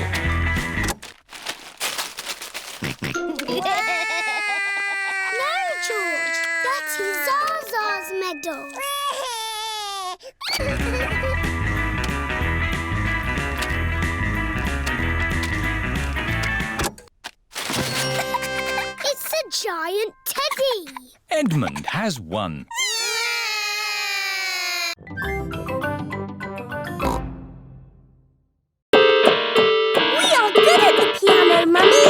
No, George. That's Zaza's medal. It's a giant teddy. Edmund has won. We are good at the piano, Mummy.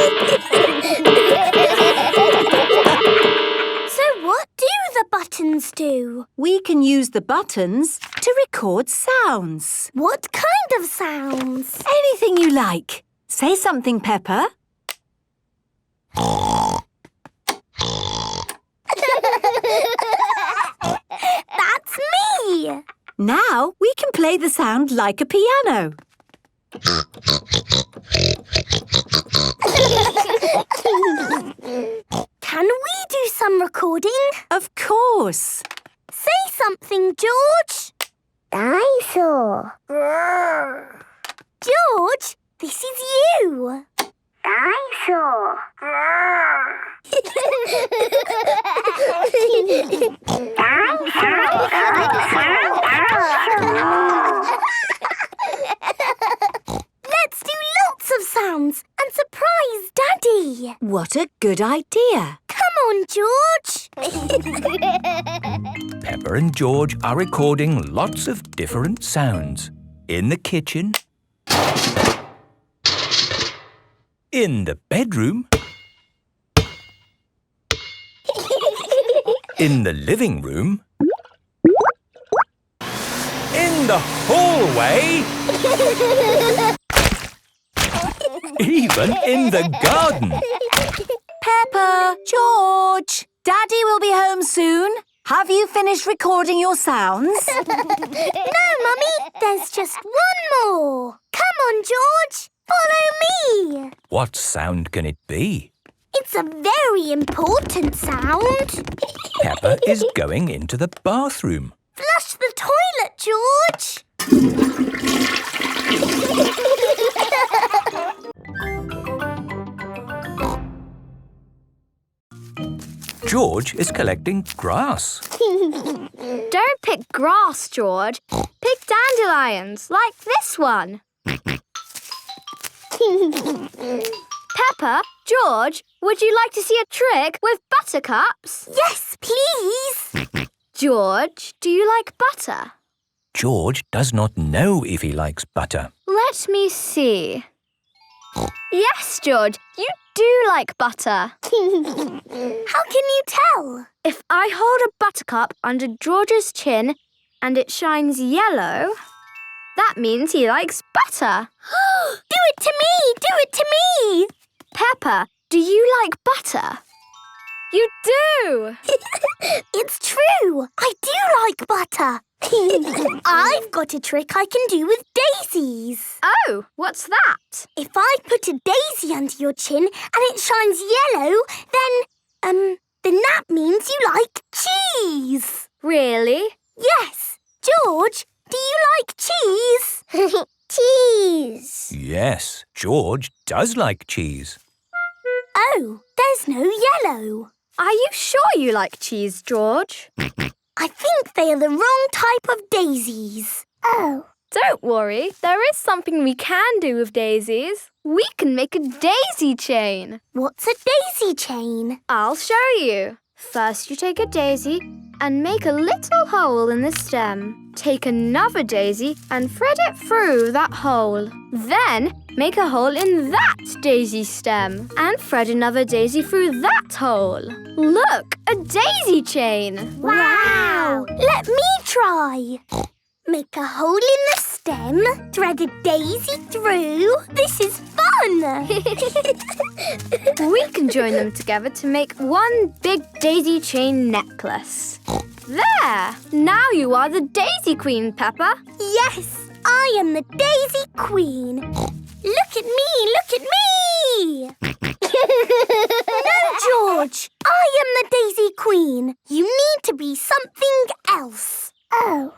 So what do the buttons do? We can use the buttons to record sounds. What kind of sounds? Anything you like. Say something, Peppa. That's me. Now we can play the sound like a piano. Can we do some recording? Of course. Say something, George. Dinosaur. George, this is you. Dinosaur. Let's do lots of sounds and surprise Daddy. What a good idea. Come on, George. Peppa and George are recording lots of different sounds. In the kitchen, in the bedroom, in the living room, in the hallway, even in the garden. Peppa, George, Daddy will be home soon. Have you finished recording your sounds? No, Mummy, there's just one more. Come on, George, follow me. What sound can it be? It's a very important sound. Peppa is going into the bathroom. Flush the toilet, George. George is collecting grass. Don't pick grass, George. Pick dandelions, like this one. Peppa, George, would you like to see a trick with buttercups? Yes, please. George, do you like butter? George does not know if he likes butter. Let me see. Yes, George, you do like butter. How can you tell? If I hold a buttercup under George's chin, and it shines yellow, that means he likes butter. Do it to me! Do it to me! Peppa, do you like butter? You do! It's true! I do like butter. I've got a trick I can do with daisies. Oh, what's that? If I put a daisy under your chin and it shines yellow, then that means you like cheese. Really? Yes. George, do you like cheese? Cheese. Yes, George does like cheese. Oh, there's no yellow. Are you sure you like cheese, George? I think they are the wrong type of daisies. Oh. Don't worry, there is something we can do with daisies. We can make a daisy chain. What's a daisy chain? I'll show you. First you take a daisy and make a little hole in the stem. Take another daisy and thread it through that hole. Then make a hole in that daisy stem and thread another daisy through that hole. Look, a daisy chain. Wow! Let me try. Make a hole in the stem, thread a daisy through. This is fun! We can join them together to make one big daisy chain necklace. There! Now you are the Daisy Queen, Peppa. Yes, I am the Daisy Queen. Look at me, look at me! No, George, I am the Daisy Queen. You need to be something else. Oh.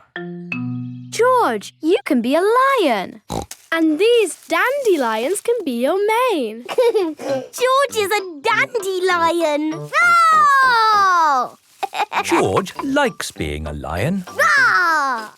George, you can be a lion. And these dandelions can be your mane. George is a dandelion. Roar! George likes being a lion. Roar!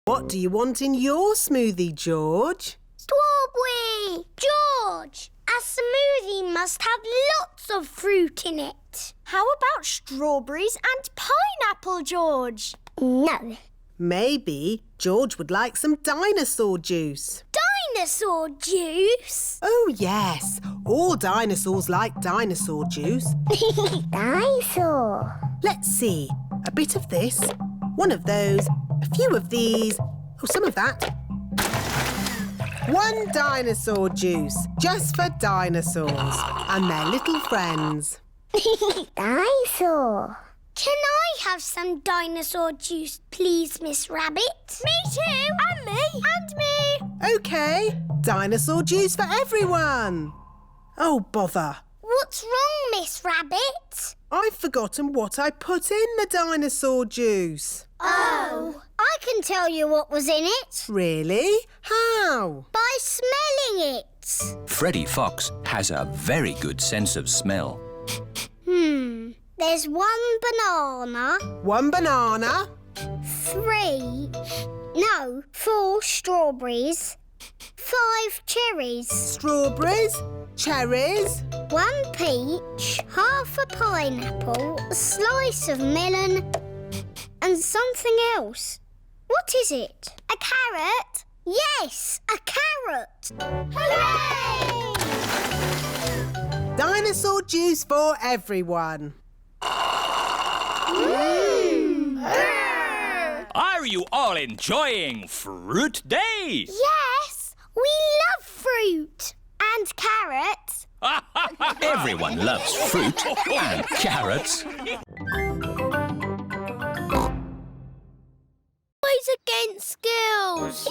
What do you want in your smoothie, George? Strawberry! George, a smoothie must have lots of fruit in it. How about strawberries and pineapple, George? No. Maybe George would like some dinosaur juice. Dinosaur juice? Oh, yes. All dinosaurs like dinosaur juice. Dinosaur. Let's see. A bit of this, one of those, a few of these, oh, some of that. One dinosaur juice, just for dinosaurs and their little friends. Dinosaur. Can I have some dinosaur juice, please, Miss Rabbit? Me too. And me. And me. OK, dinosaur juice for everyone. Oh, bother. What's wrong, Miss Rabbit? I've forgotten what I put in the dinosaur juice. Oh, I can tell you what was in it. Really? How? By smelling it. Freddy Fox has a very good sense of smell. There's one banana. One banana. 4 strawberries. 5 cherries. Strawberries, cherries. 1 peach, half a pineapple, a slice of melon, and something else. What is it? A carrot? Yes, a carrot. Hooray! Dinosaur juice for everyone. Are you all enjoying Fruit Day? Yes, we love fruit and carrots. Everyone loves fruit and carrots. Boys against girls.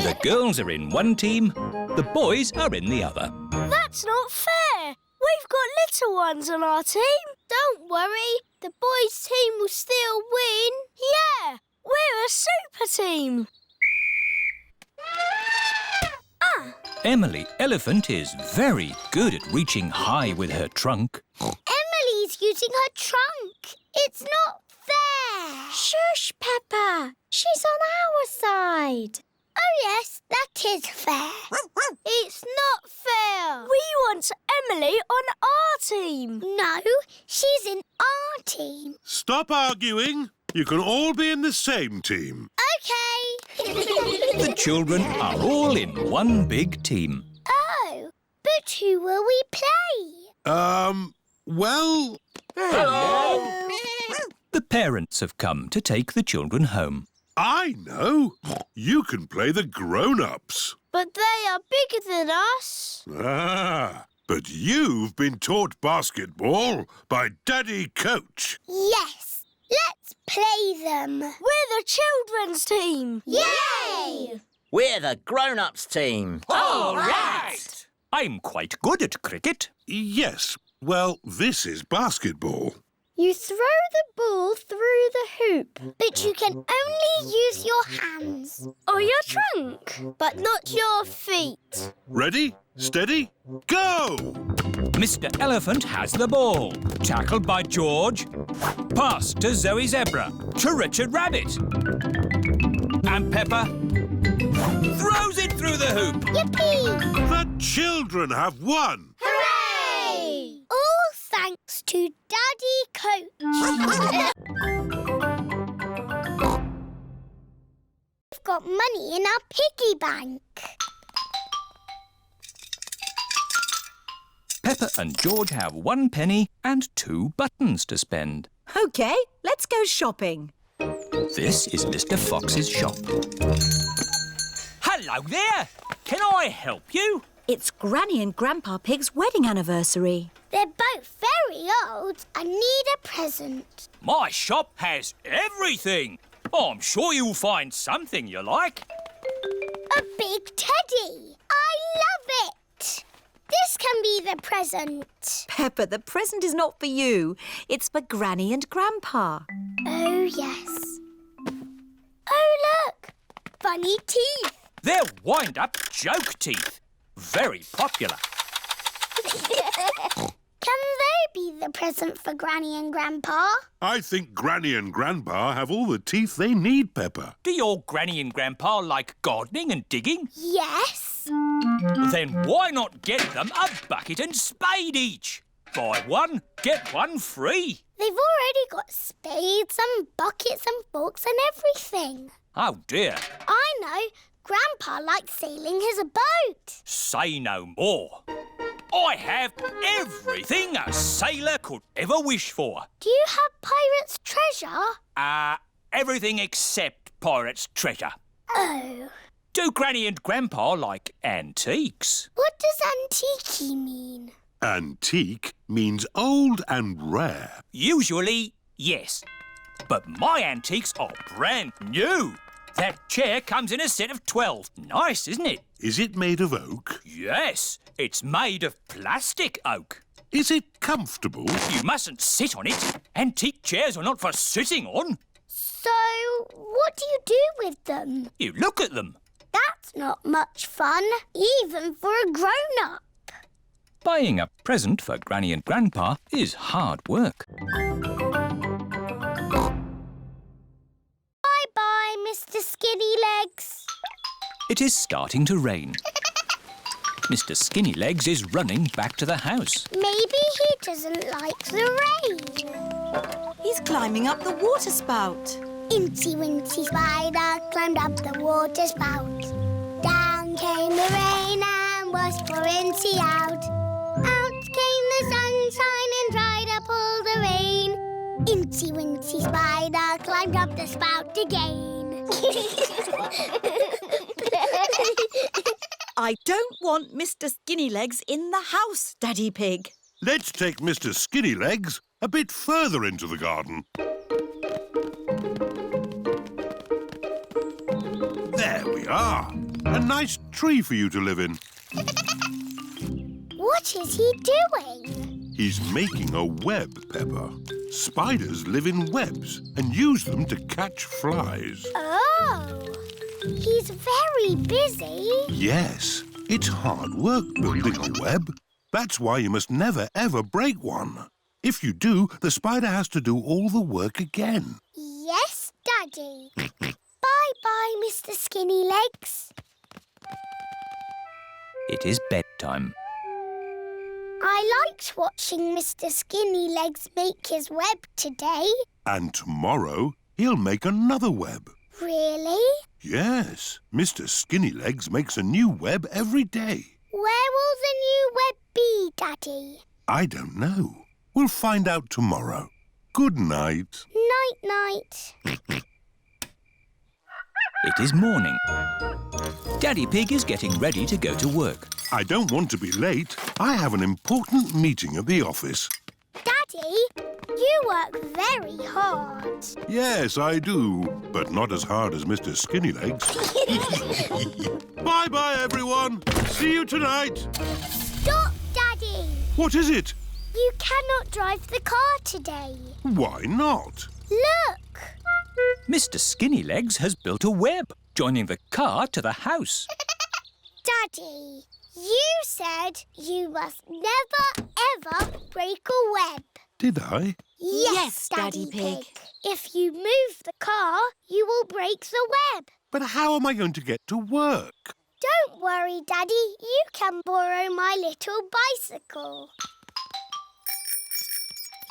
The girls are in one team, the boys are in the other. That's not fair. We've got little ones on our team. Don't worry, the boys' team will still win. Yeah, we're a super team. Emily Elephant is very good at reaching high with her trunk. Emily's using her trunk. It's not fair. Shush, Peppa. She's on our side. Oh, yes, that is fair. It's not fair. We want Emily on our team. No, she's in our team. Stop arguing. You can all be in the same team. OK. The children are all in one big team. Oh, but who will we play? Well... Hello! The parents have come to take the children home. I know. You can play the grown-ups. But they are bigger than us. Ah, but you've been taught basketball by Daddy Coach. Yes, let's play them. We're the children's team. Yay! We're the grown-ups team. All right! I'm quite good at cricket. Yes, well, this is basketball. You throw the ball through the hoop. But you can only use your hands. Or your trunk. But not your feet. Ready, steady, go! Mr. Elephant has the ball. Tackled by George. Pass to Zoe Zebra. To Richard Rabbit. And Peppa throws it through the hoop. Yippee! The children have won. Hooray! All thanks to Daddy Coach. We've got money in our piggy bank. Peppa and George have 1 penny and 2 buttons to spend. OK, let's go shopping. This is Mr. Fox's shop. Hello there! Can I help you? It's Granny and Grandpa Pig's wedding anniversary. They're both very old and need a present. My shop has everything. I'm sure you'll find something you like. A big teddy. I love it. This can be the present. Peppa, the present is not for you. It's for Granny and Grandpa. Oh, yes. Oh, look. Funny teeth. They're wind-up joke teeth. Very popular. Can they be the present for Granny and Grandpa? I think Granny and Grandpa have all the teeth they need, Peppa. Do your Granny and Grandpa like gardening and digging? Yes. Then why not get them a bucket and spade each? Buy one, get one free. They've already got spades and buckets and forks and everything. Oh, dear. I know. Grandpa likes sailing his boat. Say no more. I have everything a sailor could ever wish for. Do you have pirate's treasure? Everything except pirate's treasure. Oh. Do Granny and Grandpa like antiques? What does antique mean? Antique means old and rare. Usually, yes. But my antiques are brand new. That chair comes in a set of 12. Nice, isn't it? Is it made of oak? Yes, it's made of plastic oak. Is it comfortable? You mustn't sit on it. Antique chairs are not for sitting on. So, what do you do with them? You look at them. That's not much fun, even for a grown-up. Buying a present for Granny and Grandpa is hard work. Bye-bye, Mr. Skinny Legs. It is starting to rain. Mr. Skinny Legs is running back to the house. Maybe he doesn't like the rain. He's climbing up the water spout. Incy Wincy Spider climbed up the water spout. Down came the rain and washed poor Incy out. Out came the sunshine and dried up all the rain. Incy Wincy Spider climbed up the spout again. I don't want Mr. Skinny Legs in the house, Daddy Pig. Let's take Mr. Skinny Legs a bit further into the garden. There we are. A nice tree for you to live in. What is he doing? He's making a web, Peppa. Spiders live in webs and use them to catch flies. Oh, he's very busy. Yes, it's hard work building a web. That's why you must never, ever break one. If you do, the spider has to do all the work again. Yes, Daddy. Bye-bye, Mr. Skinny Legs. It is bedtime. I liked watching Mr. Skinny Legs make his web today. And tomorrow, he'll make another web. Really? Yes, Mr. Skinny Legs makes a new web every day. Where will the new web be, Daddy? I don't know. We'll find out tomorrow. Good night. Night-night. It is morning. Daddy Pig is getting ready to go to work. I don't want to be late. I have an important meeting at the office. Daddy, you work very hard. Yes, I do, but not as hard as Mr. Skinnylegs. Bye-bye, everyone. See you tonight. Stop, Daddy. What is it? You cannot drive the car today. Why not? Look. Mr. Skinnylegs has built a web, joining the car to the house. Daddy, you said you must never, ever break a web. Did I? Yes, Daddy Pig. If you move the car, you will break the web. But how am I going to get to work? Don't worry, Daddy. You can borrow my little bicycle.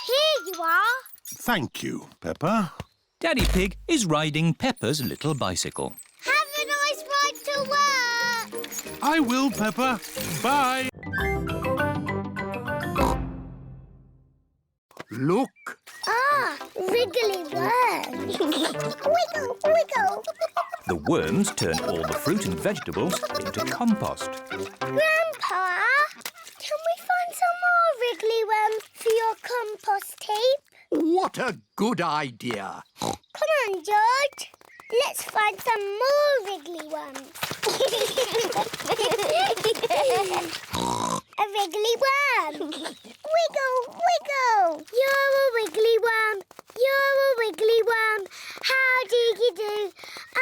Here you are. Thank you, Peppa. Daddy Pig is riding Peppa's little bicycle. Have a nice ride to work. I will, Peppa. Bye. Look. Ah, wriggly worm. Wiggle, wiggle. The worms turn all the fruit and vegetables into compost. Grandpa, can we find some more wriggly worms for your compost heap? What a good idea. Come on, George. Let's find some more wriggly worms. A wriggly worm. Wiggle, wiggle. You're a wiggly worm. You're a wiggly worm. How do you do? I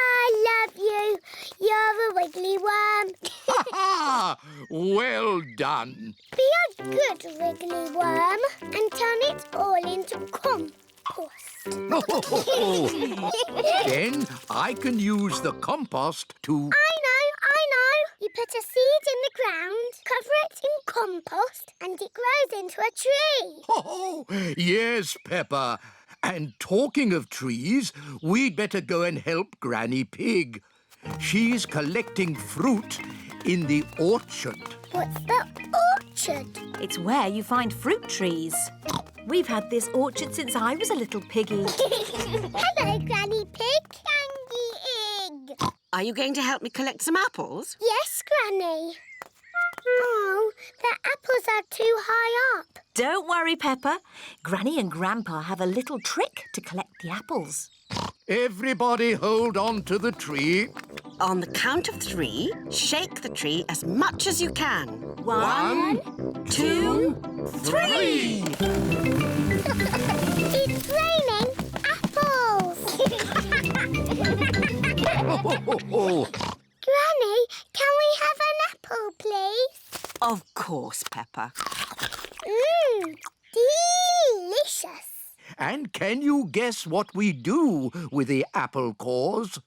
love you. You're a wiggly worm. Ha! Well done. Be a good wiggly worm and turn it all into compost. Then I can use the compost to... I know. You put a seed in the ground, cover it in compost, and it grows into a tree. Oh, yes, Peppa. And talking of trees, we'd better go and help Granny Pig. She's collecting fruit in the orchard. What's the orchard? It's where you find fruit trees. We've had this orchard since I was a little piggy. Hello, Granny Pig. Candy egg. Are you going to help me collect some apples? Yes, Granny. Oh, the apples are too high up. Don't worry, Peppa. Granny and Grandpa have a little trick to collect the apples. Everybody hold on to the tree. On the count of 3, shake the tree as much as you can. 1, 2, 3. It's raining apples. Granny, can we have an apple, please? Of course, Peppa. Delicious. And can you guess what we do with the apple cores?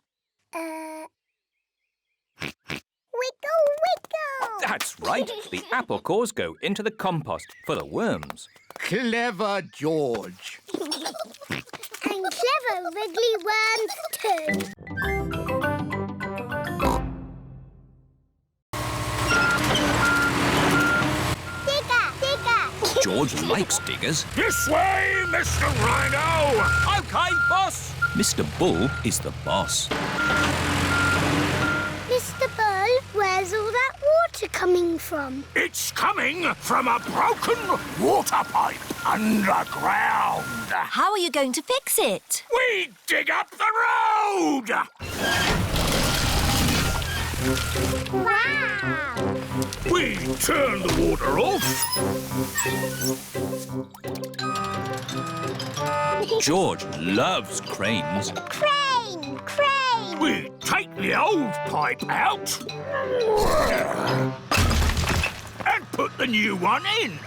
Wiggle, wiggle. That's right. The apple cores go into the compost for the worms. Clever George. And clever wriggly worms too. George likes diggers. This way, Mr. Rhino! OK, boss. Mr. Bull is the boss. Mr. Bull, where's all that water coming from? It's coming from a broken water pipe underground. How are you going to fix it? We dig up the road! Wow! We turn the water off. George loves cranes. Crane! Crane! We take the old pipe out and put the new one in.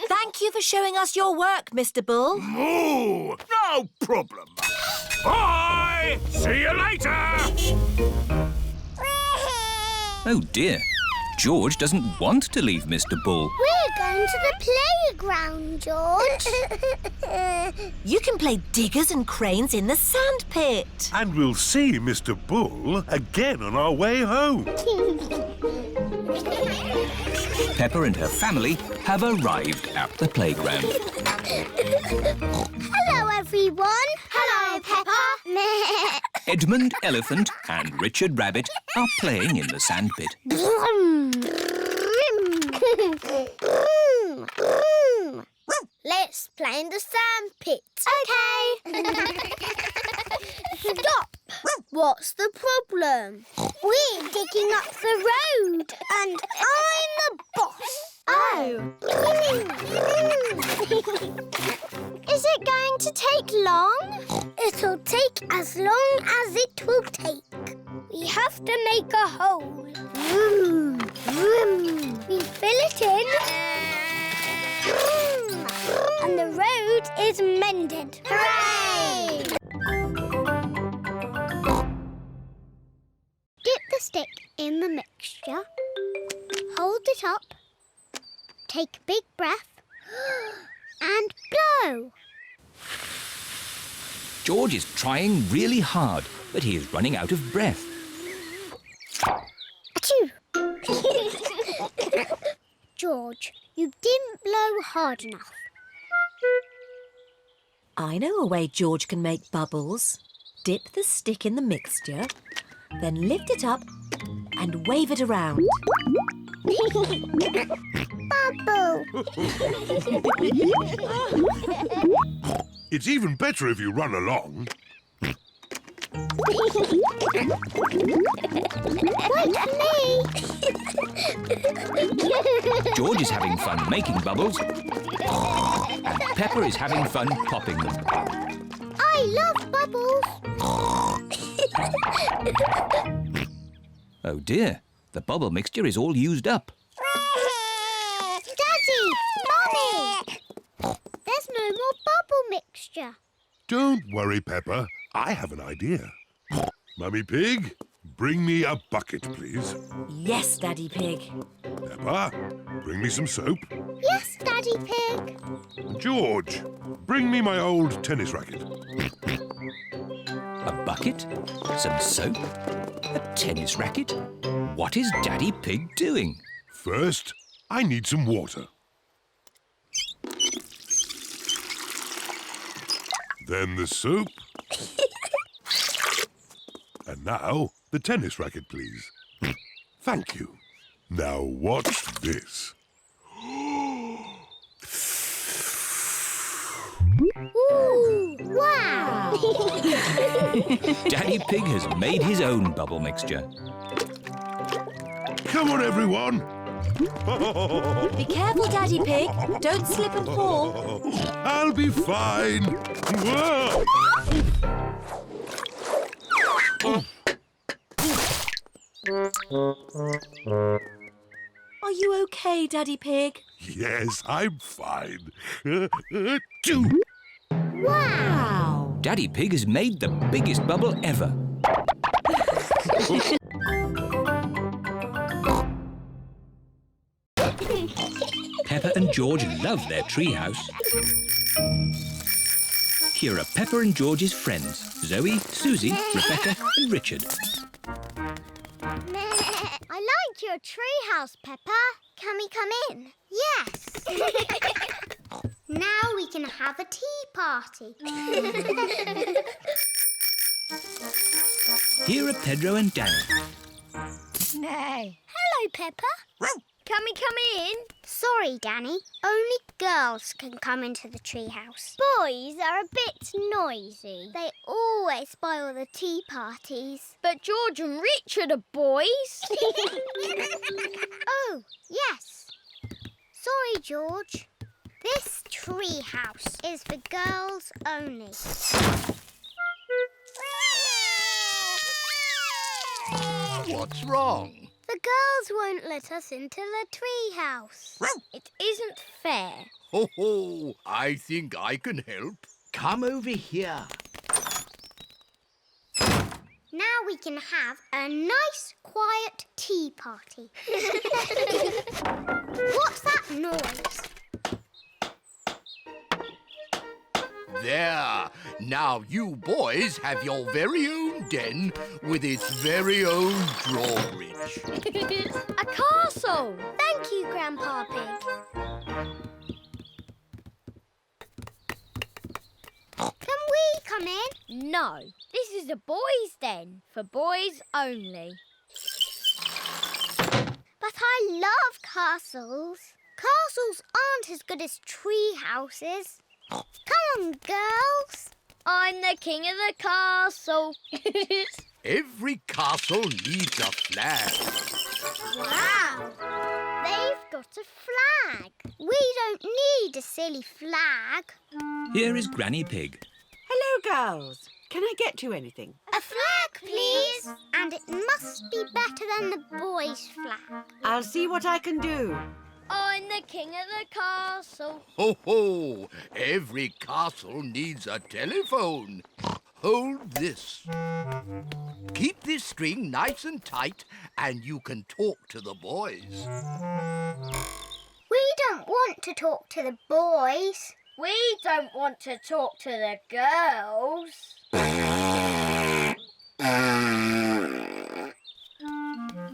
Thank you for showing us your work, Mr. Bull. Moo! No problem. Bye! See you later! Oh dear. George doesn't want to leave Mr. Bull. We're going to the playground, George. You can play diggers and cranes in the sand pit. And we'll see Mr. Bull again on our way home. Peppa and her family have arrived at the playground. Hello, everyone. Hello, Peppa. Edmund Elephant and Richard Rabbit are playing in the sandpit. Let's play in the sandpit. OK. Stop. What's the problem? We're digging up the road and I'm the boss. Oh. Is it going to take long? It'll take as long as it will take. We have to make a hole. Vroom, vroom. We fill it in. And the road is mended. Hooray! Dip the stick in the mixture. Hold it up. Take a big breath. And blow. George is trying really hard, but he is running out of breath. Achoo! George, you didn't blow hard enough. I know a way George can make bubbles. Dip the stick in the mixture, then lift it up and wave it around. Bubble! It's even better if you run along. Wait for me! George is having fun making bubbles, and Peppa is having fun popping them. I love bubbles! Oh dear, the bubble mixture is all used up. Daddy! Mummy! There's no more bubble mixture. Don't worry, Peppa. I have an idea. Mummy Pig, bring me a bucket, please. Yes, Daddy Pig. Peppa, bring me some soap. Yes, Daddy Pig. George, bring me my old tennis racket. A bucket? Some soap? A tennis racket? What is Daddy Pig doing? First, I need some water. Then the soap. And now, the tennis racket, please. Thank you. Now watch this. Ooh, wow! Daddy Pig has made his own bubble mixture. Come on, everyone. Be careful, Daddy Pig. Don't slip and fall. I'll be fine. Whoa! Are you okay, Daddy Pig? Yes, I'm fine. Wow! Daddy Pig has made the biggest bubble ever. Peppa and George love their treehouse. Here are Peppa and George's friends, Zoe, Suzy, Rebecca and Richard. I like your treehouse, Peppa. Can we come in? Yes. Now we can have a tea party. Here are Pedro and Danny. Nay. Hello, Peppa. Can we come in? Sorry, Danny. Only girls can come into the treehouse. Boys are a bit noisy. They always spoil the tea parties. But George and Richard are boys. Oh, yes. Sorry, George. This treehouse is for girls only. What's wrong? The girls won't let us into the treehouse. It isn't fair. Ho ho! I think I can help. Come over here. Now we can have a nice, quiet tea party. What's that noise? There. Now you boys have your very own den with its very own drawbridge. A castle! Thank you, Grandpa Pig. Can we come in? No, this is a boys' den, for boys only. But I love castles. Castles aren't as good as tree houses. Come on, girls. I'm the king of the castle. Every castle needs a flag. Wow! They've got a flag. We don't need a silly flag. Here is Granny Pig. Hello, girls. Can I get you anything? A flag, please. And it must be better than the boys' flag. I'll see what I can do. I'm the king of the castle. Ho, ho! Every castle needs a telephone. Hold this. Keep this string nice and tight and you can talk to the boys. We don't want to talk to the boys. We don't want to talk to the girls.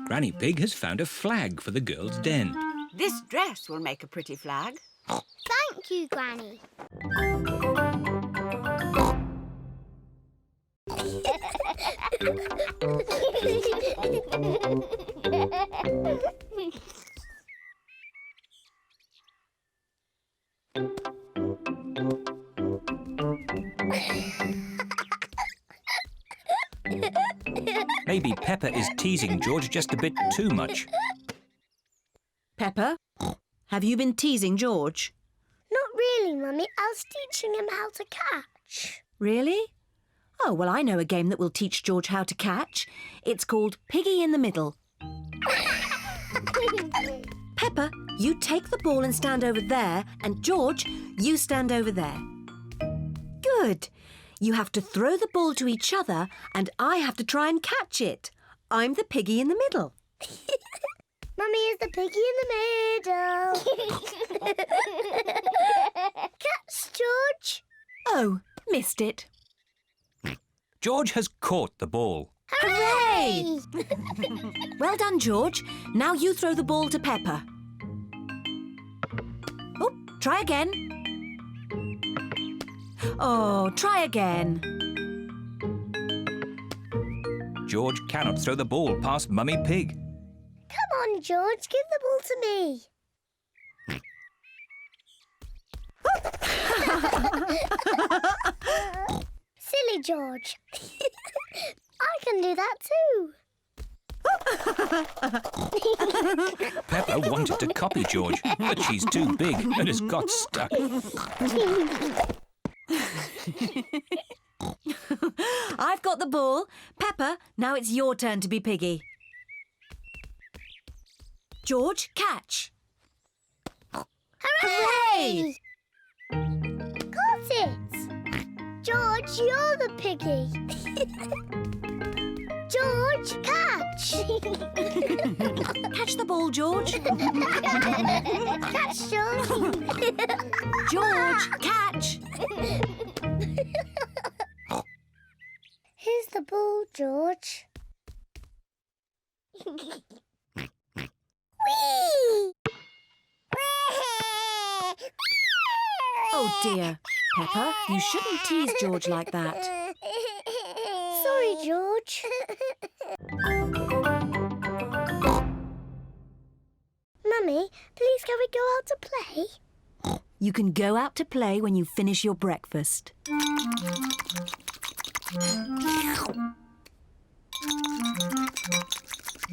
Granny Pig has found a flag for the girls' den. This dress will make a pretty flag. Thank you, Granny. Maybe Peppa is teasing George just a bit too much. Peppa, have you been teasing George? Not really, Mummy. I was teaching him how to catch. Really? Oh, well, I know a game that will teach George how to catch. It's called Piggy in the Middle. Peppa, you take the ball and stand over there, and George, you stand over there. Good. You have to throw the ball to each other, and I have to try and catch it. I'm the piggy in the middle. Mummy is the piggy in the middle. Catch, George. Oh, missed it. George has caught the ball. Hooray! Well done, George. Now you throw the ball to Peppa. Oh, try again. Oh, try again. George cannot throw the ball past Mummy Pig. Come on, George. Give the ball to me. Silly George. I can do that too. Peppa wanted to copy George, but she's too big and has got stuck. I've got the ball. Peppa, now it's your turn to be piggy. George, catch. Hooray! Got it. George, you're the piggy. George, catch. Catch the ball, George. Catch, George. George, catch. Here's the ball, George. Whee! Oh dear. Peppa, you shouldn't tease George like that. Sorry, George. Mummy, please can we go out to play? You can go out to play when you finish your breakfast.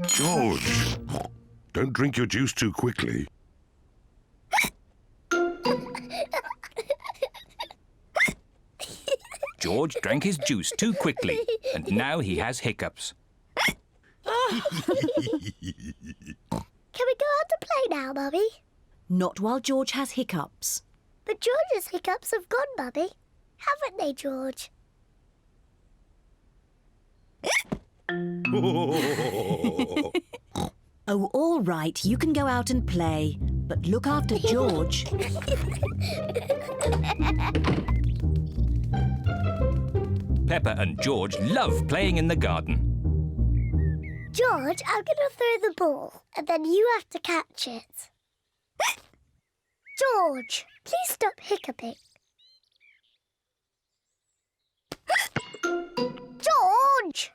George, don't drink your juice too quickly. George drank his juice too quickly, and now he has hiccups. Can we go out to play now, Mummy? Not while George has hiccups. But George's hiccups have gone, Mummy. Haven't they, George? Oh, all right, you can go out and play, but look after George. Peppa and George love playing in the garden. George, I'm going to throw the ball, and then you have to catch it. George, please stop hiccuping. George!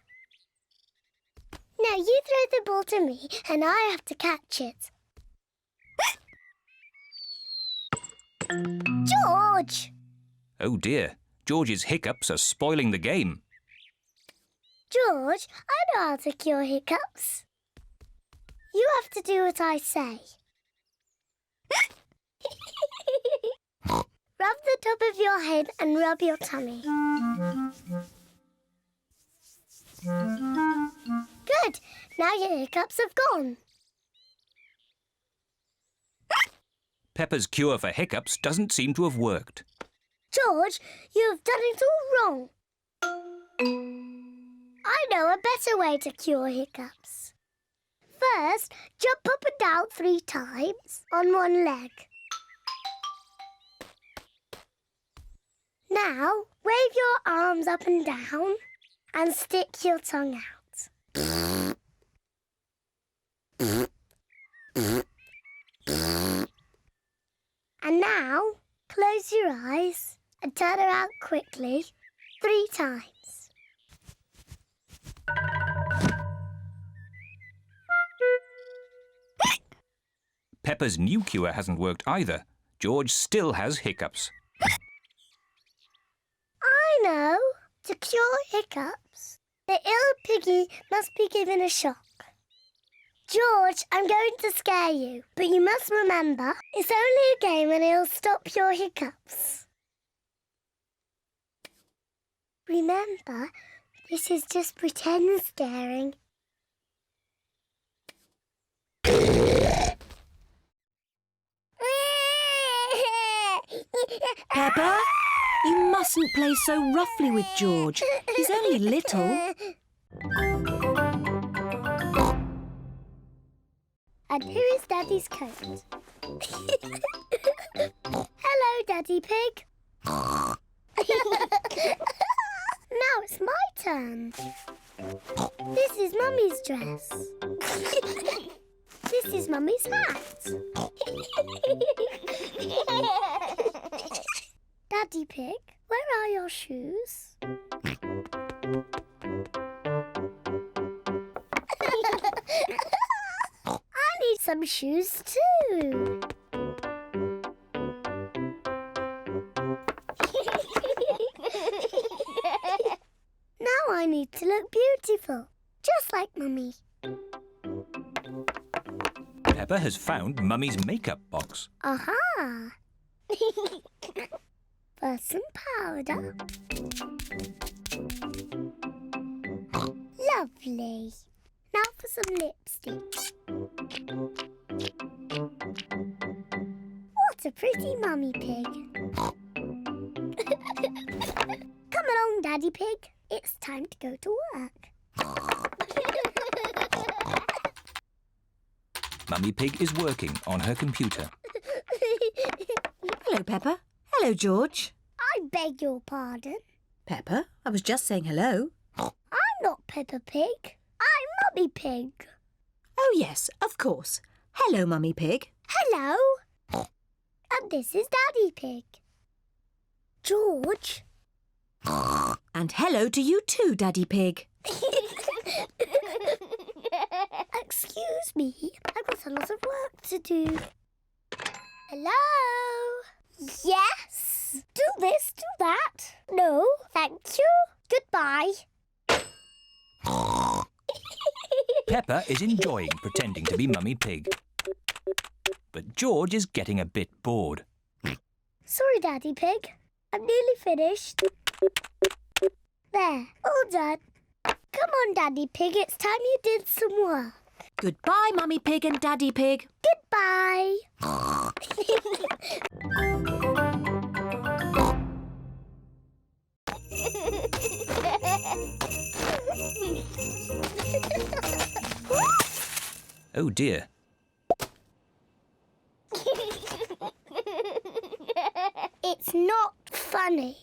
Now you throw the ball to me, and I have to catch it. George! Oh dear, George's hiccups are spoiling the game. George, I know how to cure hiccups. You have to do what I say. Rub the top of your head and rub your tummy. Good. Now your hiccups have gone. Peppa's cure for hiccups doesn't seem to have worked. George, you have done it all wrong. I know a better way to cure hiccups. First, jump up and down 3 times on one leg. Now, wave your arms up and down and stick your tongue out. And now, close your eyes and turn around quickly 3 times. Peppa's new cure hasn't worked either. George still has hiccups. I know. To cure hiccups, the ill piggy must be given a shock. George, I'm going to scare you, but you must remember, it's only a game and it'll stop your hiccups. Remember, this is just pretend scaring. Peppa, you mustn't play so roughly with George. He's only little. And here is Daddy's coat. Hello, Daddy Pig. Now it's my turn. This is Mummy's dress. This is Mummy's hat. Daddy Pig, where are your shoes? I need some shoes too. Now I need to look beautiful, just like Mummy. Peppa has found Mummy's makeup box. Aha! First some powder. Lovely. Now for some lipstick. What a pretty Mummy Pig. Come along, Daddy Pig. It's time to go to work. Mummy Pig is working on her computer. Hello, Peppa. Hello, George. I beg your pardon. Peppa, I was just saying hello. I'm not Peppa Pig. I'm Mummy Pig. Oh, yes, of course. Hello, Mummy Pig. Hello. And this is Daddy Pig. George. And hello to you too, Daddy Pig. Excuse me, I've got a lot of work to do. Hello? Yes? Do this, do that. No, thank you. Goodbye. Peppa is enjoying pretending to be Mummy Pig. But George is getting a bit bored. Sorry, Daddy Pig. I'm nearly finished. There, all done. Come on, Daddy Pig, it's time you did some work. Goodbye, Mummy Pig and Daddy Pig. Goodbye. Oh dear. It's not funny.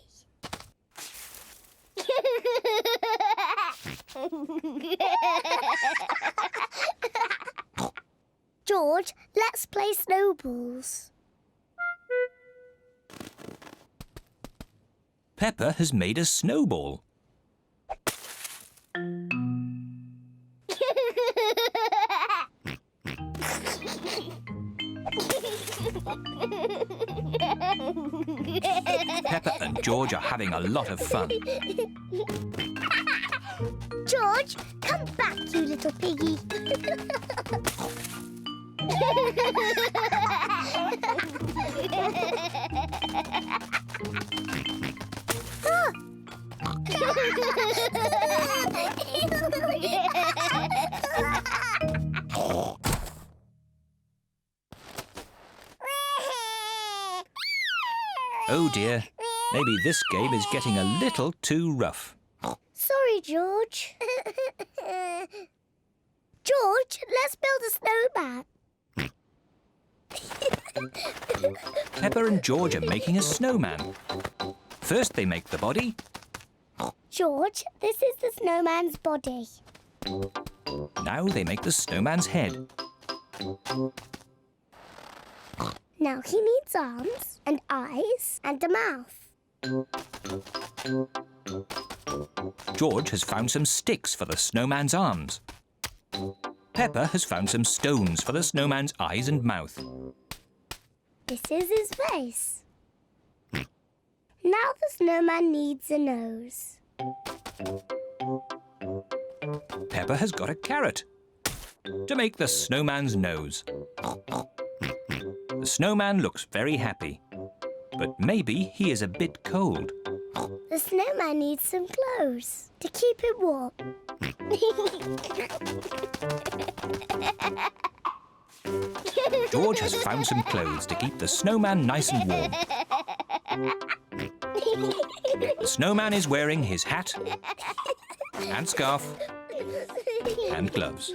George, let's play snowballs. Peppa has made a snowball. Peppa and George are having a lot of fun. George, come back, you little piggy. Oh dear, maybe this game is getting a little too rough. Sorry, George. George, let's build a snowman. Peppa and George are making a snowman. First they make the body. George, this is the snowman's body. Now they make the snowman's head. Now he needs arms and eyes and a mouth. George has found some sticks for the snowman's arms. Peppa has found some stones for the snowman's eyes and mouth. This is his face. Now the snowman needs a nose. Peppa has got a carrot to make the snowman's nose. The snowman looks very happy, but maybe he is a bit cold. The snowman needs some clothes to keep it warm. George has found some clothes to keep the snowman nice and warm. The snowman is wearing his hat and scarf and gloves.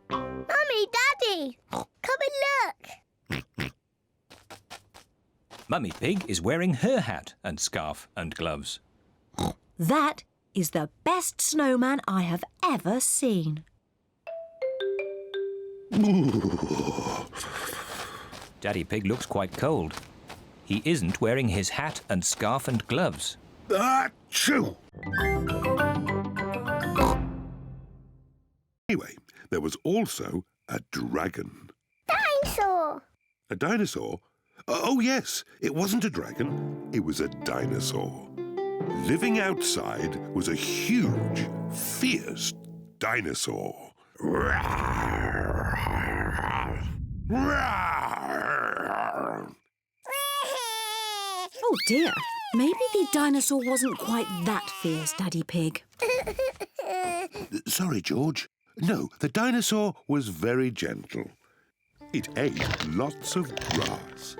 Mummy, Daddy, come and look. Mummy Pig is wearing her hat and scarf and gloves. That is the best snowman I have ever seen. Daddy Pig looks quite cold. He isn't wearing his hat and scarf and gloves. Achoo! Anyway, there was also a dragon. Dinosaur! A dinosaur? Oh, yes, it wasn't a dragon. It was a dinosaur. Living outside was a huge, fierce dinosaur. Oh dear, maybe the dinosaur wasn't quite that fierce, Daddy Pig. Sorry, George. No, the dinosaur was very gentle. It ate lots of grass.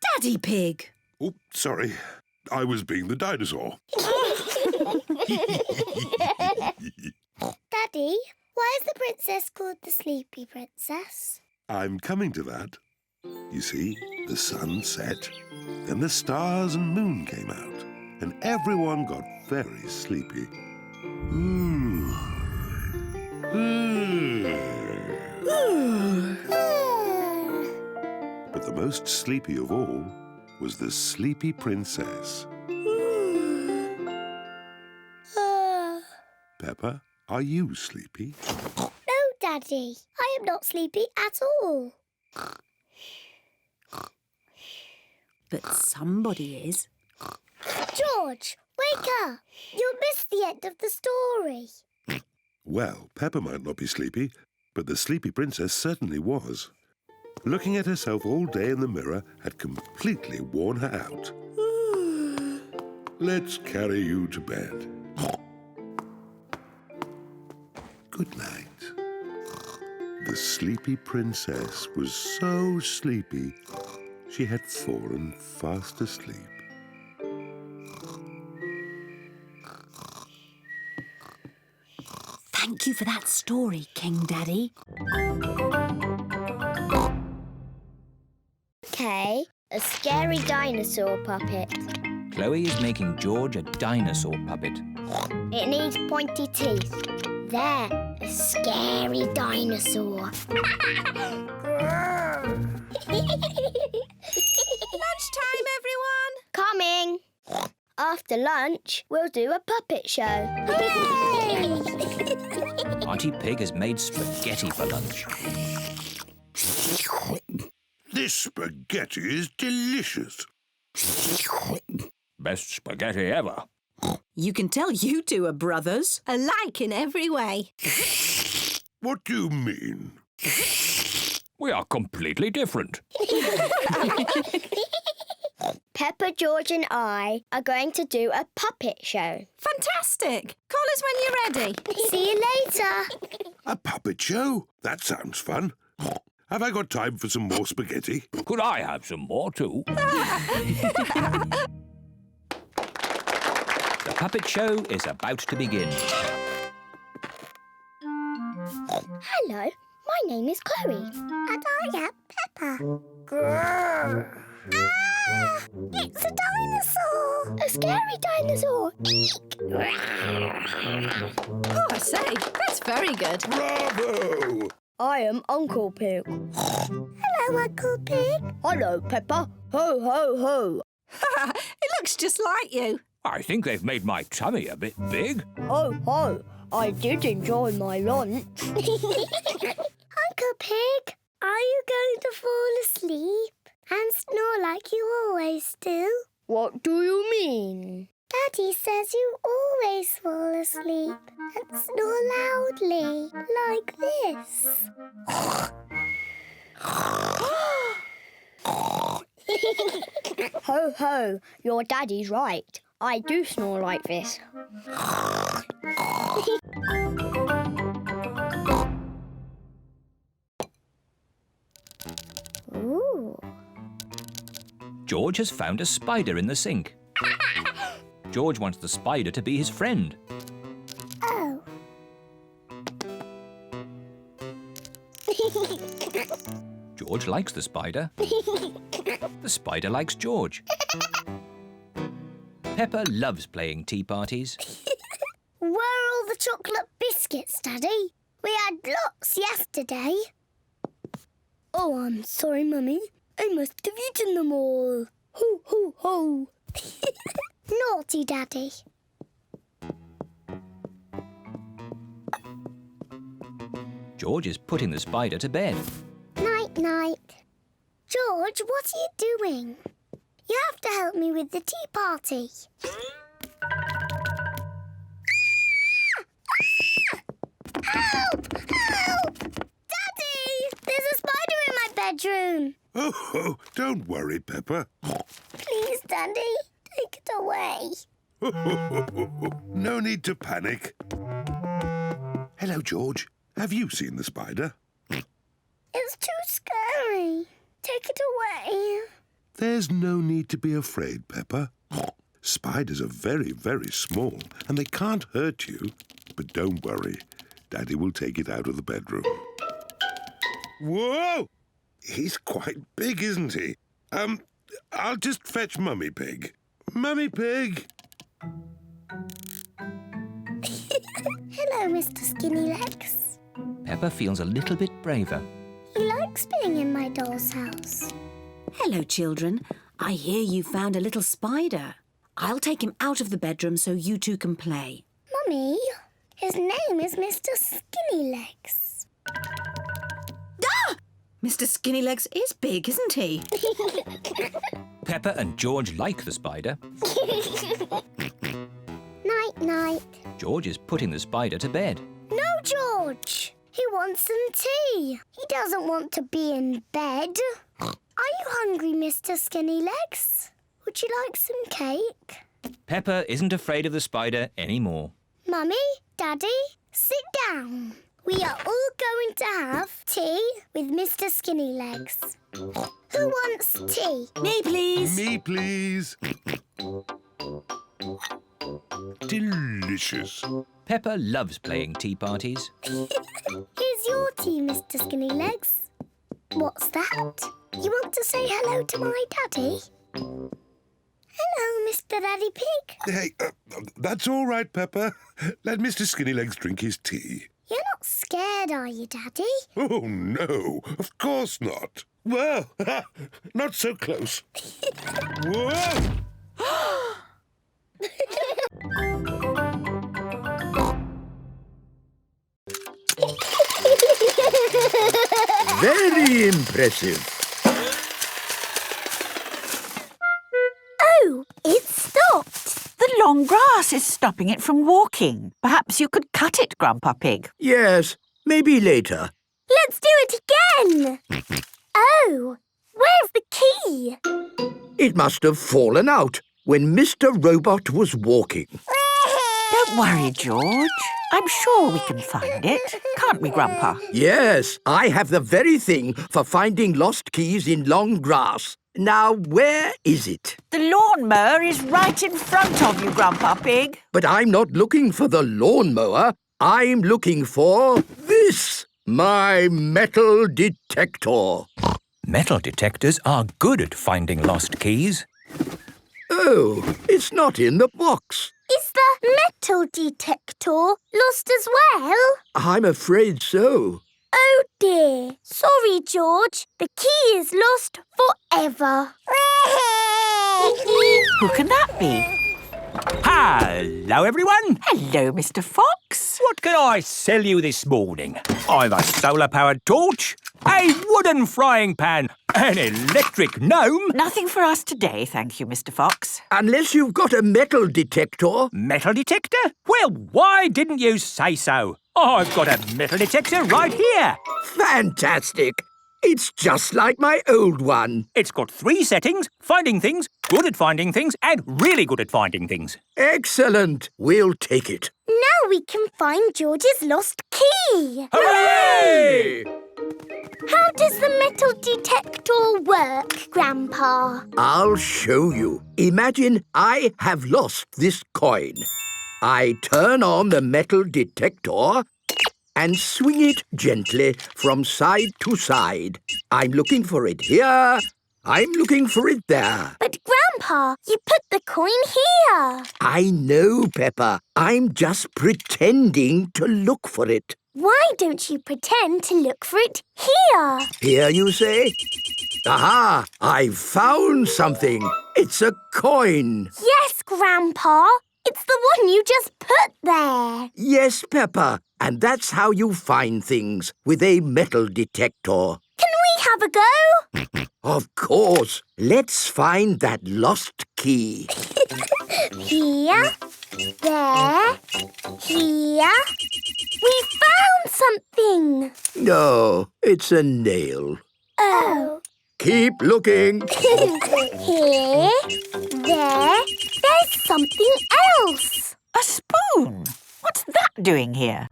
Daddy Pig! Oh, sorry. I was being the dinosaur. Daddy, why is the princess called the Sleepy Princess? I'm coming to that. You see, the sun set, then the stars and moon came out, and everyone got very sleepy. But the most sleepy of all was the Sleepy Princess. Peppa, are you sleepy? No, Daddy. I am not sleepy at all. But somebody is. George, wake up. You'll miss the end of the story. Well, Peppa might not be sleepy, but the Sleepy Princess certainly was. Looking at herself all day in the mirror had completely worn her out. Let's carry you to bed. Good night. The Sleepy Princess was so sleepy, she had fallen fast asleep. Thank you for that story, King Daddy. Okay, a scary dinosaur puppet. Chloe is making George a dinosaur puppet. It needs pointy teeth. There, a scary dinosaur. Lunchtime, everyone! Coming. After lunch, we'll do a puppet show. Hooray! Auntie Pig has made spaghetti for lunch. This spaghetti is delicious. Best spaghetti ever. You can tell you two are brothers. Alike in every way. What do you mean? We are completely different. Peppa, George and I are going to do a puppet show. Fantastic! Call us when you're ready. See you later. A puppet show? That sounds fun. Have I got time for some more spaghetti? Could I have some more too? The puppet show is about to begin. Hello, my name is Chloe. And I am Peppa. Grrr. Ah! It's a dinosaur! A scary dinosaur! Oh, I say, that's very good. Bravo! I am Uncle Pig. Hello, Uncle Pig. Hello, Peppa. Ho, ho, ho. It looks just like you. I think they've made my tummy a bit big. Ho, ho. I did enjoy my lunch. Uncle Pig, are you going to fall asleep and snore like you always do? What do you mean? Daddy says you always fall asleep and snore loudly, like this. Ho, ho, your daddy's right. I do snore like this. Ooh. George has found a spider in the sink. George wants the spider to be his friend. Oh. George likes the spider. The spider likes George. Peppa loves playing tea parties. Where are all the chocolate biscuits, Daddy? We had lots yesterday. Oh, I'm sorry, Mummy. I must have eaten them all. Ho, ho, ho. Naughty Daddy. George is putting the spider to bed. Night, night. George, what are you doing? You have to help me with the tea party. Help! Help! Daddy! There's a spider in my bedroom. Oh, don't worry, Peppa. Please, Daddy, take it away. No need to panic. Hello, George. Have you seen the spider? It's too scary. Take it away. There's no need to be afraid, Peppa. Spiders are very, very small and they can't hurt you. But don't worry. Daddy will take it out of the bedroom. Whoa! He's quite big, isn't he? I'll just fetch Mummy Pig. Mummy Pig! Hello, Mr. Skinny Legs. Peppa feels a little bit braver. He likes being in my doll's house. Hello, children. I hear you found a little spider. I'll take him out of the bedroom so you two can play. Mummy, his name is Mr. Skinny Legs. Ah! Mr. Skinny Legs is big, isn't he? Peppa and George like the spider. Night, night. George is putting the spider to bed. No, George. He wants some tea. He doesn't want to be in bed. Are you hungry, Mr. Skinny Legs? Would you like some cake? Peppa isn't afraid of the spider anymore. Mummy, Daddy, sit down. We are all going to have tea with Mr. Skinny Legs. Who wants tea? Me, please. Me, please. Delicious. Peppa loves playing tea parties. Here's your tea, Mr. Skinny Legs. What's that? You want to say hello to my daddy? Hello, Mr. Mr. Daddy Pig. Hey, that's all right, Peppa. Let Mr. Skinnylegs drink his tea. You're not scared, are you, Daddy? Oh, no, of course not. Well, not so close. Whoa! Very impressive. Oh, it stopped. The long grass is stopping it from walking. Perhaps you could cut it, Grandpa Pig. Yes, maybe later. Let's do it again. Oh, where's the key? It must have fallen out when Mr. Robot was walking. Don't worry, George. I'm sure we can find it. Can't we, Grandpa? Yes, I have the very thing for finding lost keys in long grass. Now, where is it? The lawnmower is right in front of you, Grandpa Pig. But I'm not looking for the lawnmower. I'm looking for this, my metal detector. Metal detectors are good at finding lost keys. Oh, it's not in the box. Is the metal detector lost as well? I'm afraid so. Oh dear. Sorry, George. The key is lost forever. Who can that be? Hello, everyone. Hello, Mr. Fox. What can I sell you this morning? I've a solar-powered torch, a wooden frying pan, an electric gnome. Nothing for us today, thank you, Mr. Fox. Unless you've got a metal detector. Metal detector? Well, why didn't you say so? I've got a metal detector right here. Fantastic. It's just like my old one. It's got 3 settings: finding things, good at finding things, and really good at finding things. Excellent. We'll take it. Now we can find George's lost key. Hooray! How does the metal detector work, Grandpa? I'll show you. Imagine I have lost this coin. I turn on the metal detector and swing it gently from side to side. I'm looking for it here. I'm looking for it there. But, Grandpa, you put the coin here. I know, Peppa. I'm just pretending to look for it. Why don't you pretend to look for it here? Here, you say? Aha! I've found something. It's a coin. Yes, Grandpa. It's the one you just put there. Yes, Peppa. And that's how you find things, with a metal detector. Can we have a go? Of course. Let's find that lost key. Here, there, here. We found something. No, it's a nail. Oh. Keep looking. Here, there. There's something else. A spoon. What's that doing here?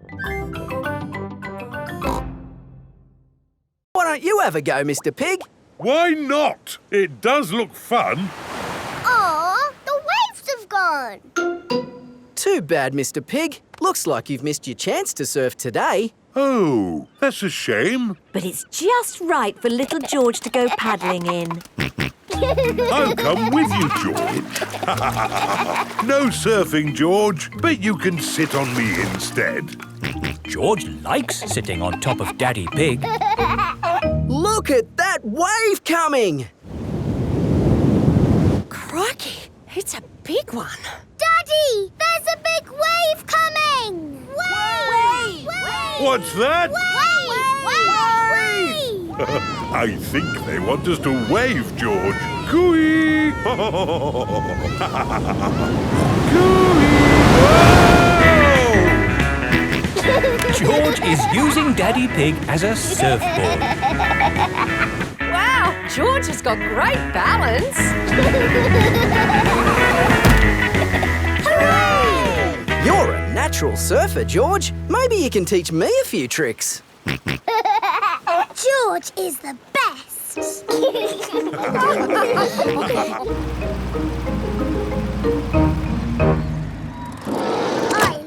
Why don't you have a go, Mr. Pig? Why not? It does look fun. Aw, the waves have gone. Too bad, Mr. Pig. Looks like you've missed your chance to surf today. Oh, that's a shame. But it's just right for little George to go paddling in. I'll come with you, George. No surfing, George, but you can sit on me instead. George likes sitting on top of Daddy Pig. Look at that wave coming! Crikey, it's a big one. Daddy, there's a big wave coming! Wave! What's that? Wave! I think they want us to wave, George. Cooey! George is using Daddy Pig as a surfboard. Wow, George has got great balance. Hooray! You're a natural surfer, George. Maybe you can teach me a few tricks. George is the best. I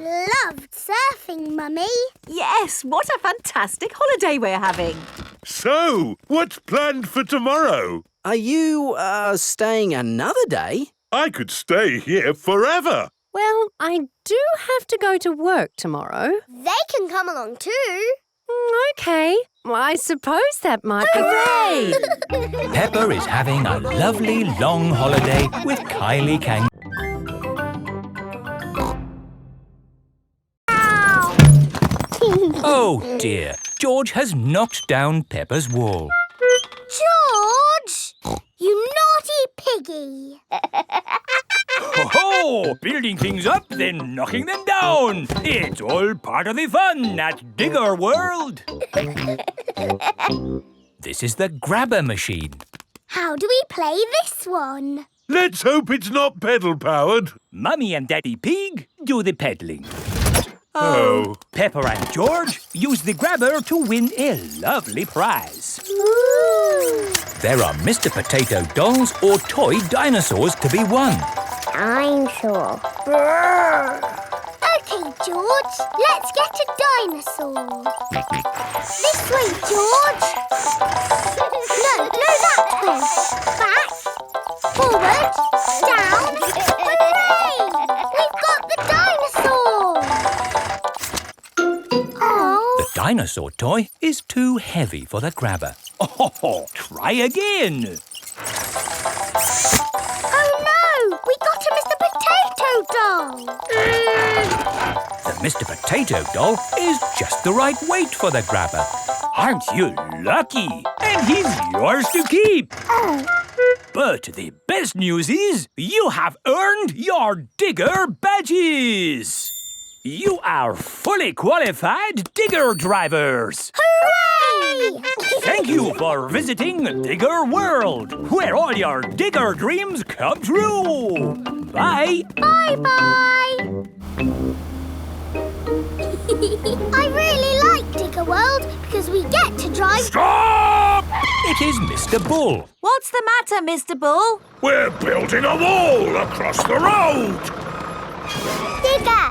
loved surfing, Mummy. Yes, what a fantastic holiday we're having. So, what's planned for tomorrow? Are you, staying another day? I could stay here forever. Well, I do have to go to work tomorrow. They can come along too. OK. Well, I suppose that might be... Hooray! Peppa is having a lovely long holiday with Kylie Kangaroo. Oh dear, George has knocked down Peppa's wall. George! You naughty piggy! Ho-ho! Building things up, then knocking them down. It's all part of the fun at Digger World. This is the grabber machine. How do we play this one? Let's hope it's not pedal-powered. Mummy and Daddy Pig do the peddling. Oh. Peppa and George use the grabber to win a lovely prize. Ooh. There are Mr. Potato dolls or toy dinosaurs to be won. Dinosaur. OK, George, let's get a dinosaur. This way, George. No, that way. Back, forward, down. Hooray! We've got the dinosaur. Oh. The dinosaur toy is too heavy for the grabber. Oh, try again. Oh no! We got a Mr. Potato doll! The Mr. Potato doll is just the right weight for the grabber. Aren't you lucky? And he's yours to keep. Oh. But the best news is you have earned your Digger badges. You are fully qualified digger drivers. Hooray! Thank you for visiting Digger World, where all your digger dreams come true. Bye. Bye-bye. I really like Digger World because we get to drive... Stop! It is Mr. Bull. What's the matter, Mr. Bull? We're building a wall across the road. Digger!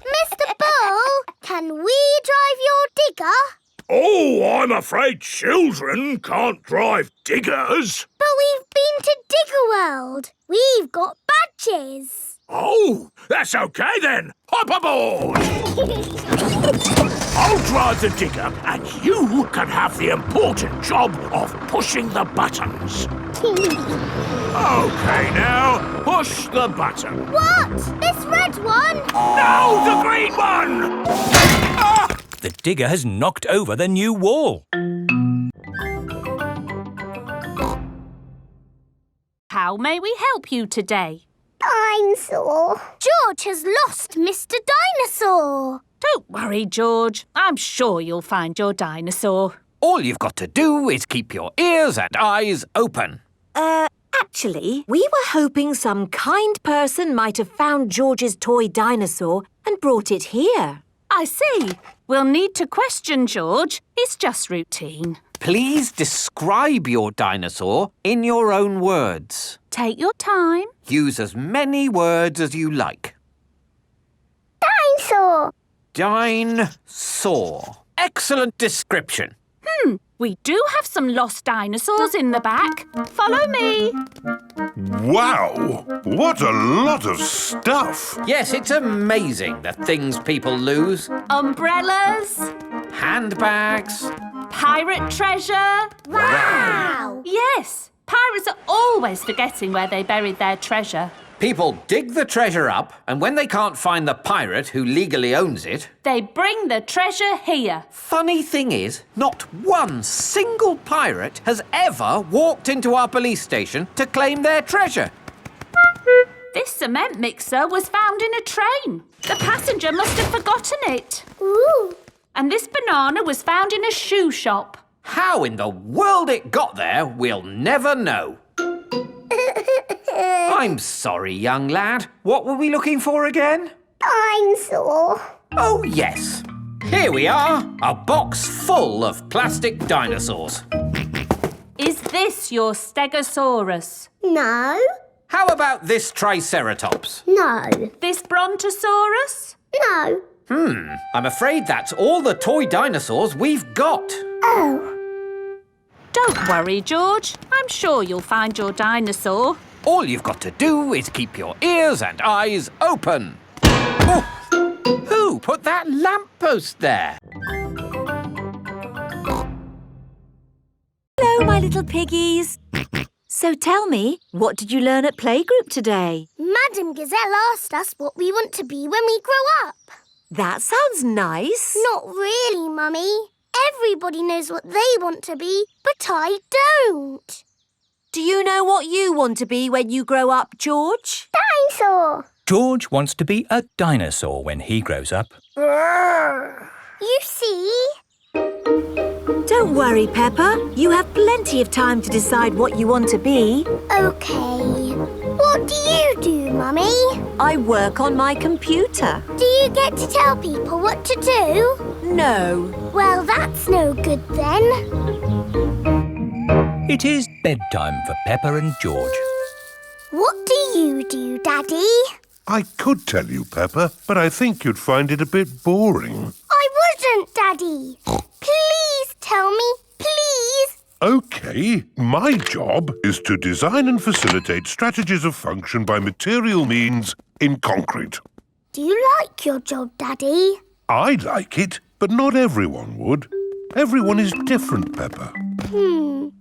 Mr. Bull, can we drive your digger? Oh, I'm afraid children can't drive diggers. But we've been to Digger World. We've got badges. Oh, that's OK then. Hop aboard. I'll drive the digger and you can have the important job of pushing the buttons. OK now, push the button. What? This red one? No, the green one! Ah! The digger has knocked over the new wall. How may we help you today? Dinosaur. George has lost Mr. Dinosaur. Don't worry, George. I'm sure you'll find your dinosaur. All you've got to do is keep your ears and eyes open. Actually, we were hoping some kind person might have found George's toy dinosaur and brought it here. I see. We'll need to question George. It's just routine. Please describe your dinosaur in your own words. Take your time. Use as many words as you like. Dinosaur. Dinosaur. Excellent description. We do have some lost dinosaurs in the back. Follow me. Wow! What a lot of stuff! Yes, it's amazing the things people lose. Umbrellas. Handbags. Pirate treasure. Wow! Yes, pirates are always forgetting where they buried their treasure. People dig the treasure up, and when they can't find the pirate who legally owns it... They bring the treasure here. Funny thing is, not one single pirate has ever walked into our police station to claim their treasure. This cement mixer was found in a train. The passenger must have forgotten it. Ooh. And this banana was found in a shoe shop. How in the world it got there, we'll never know. I'm sorry, young lad. What were we looking for again? Dinosaur. Oh, yes. Here we are, a box full of plastic dinosaurs. Is this your Stegosaurus? No. How about this Triceratops? No. This Brontosaurus? No. I'm afraid that's all the toy dinosaurs we've got. Oh. Don't worry, George. I'm sure you'll find your dinosaur. All you've got to do is keep your ears and eyes open. Oh, who put that lamppost there? Hello, my little piggies. So tell me, what did you learn at playgroup today? Madam Gazelle asked us what we want to be when we grow up. That sounds nice. Not really, Mummy. Everybody knows what they want to be, but I don't. Do you know what you want to be when you grow up, George? Dinosaur. George wants to be a dinosaur when he grows up. You see? Don't worry, Peppa. You have plenty of time to decide what you want to be. OK. What do you do, Mummy? I work on my computer. Do you get to tell people what to do? No. Well, that's no good then. It is bedtime for Peppa and George. What do you do, Daddy? I could tell you, Peppa, but I think you'd find it a bit boring. I wouldn't, Daddy. Please tell me, please. OK, my job is to design and facilitate strategies of function by material means in concrete. Do you like your job, Daddy? I like it, but not everyone would. Everyone is different, Peppa.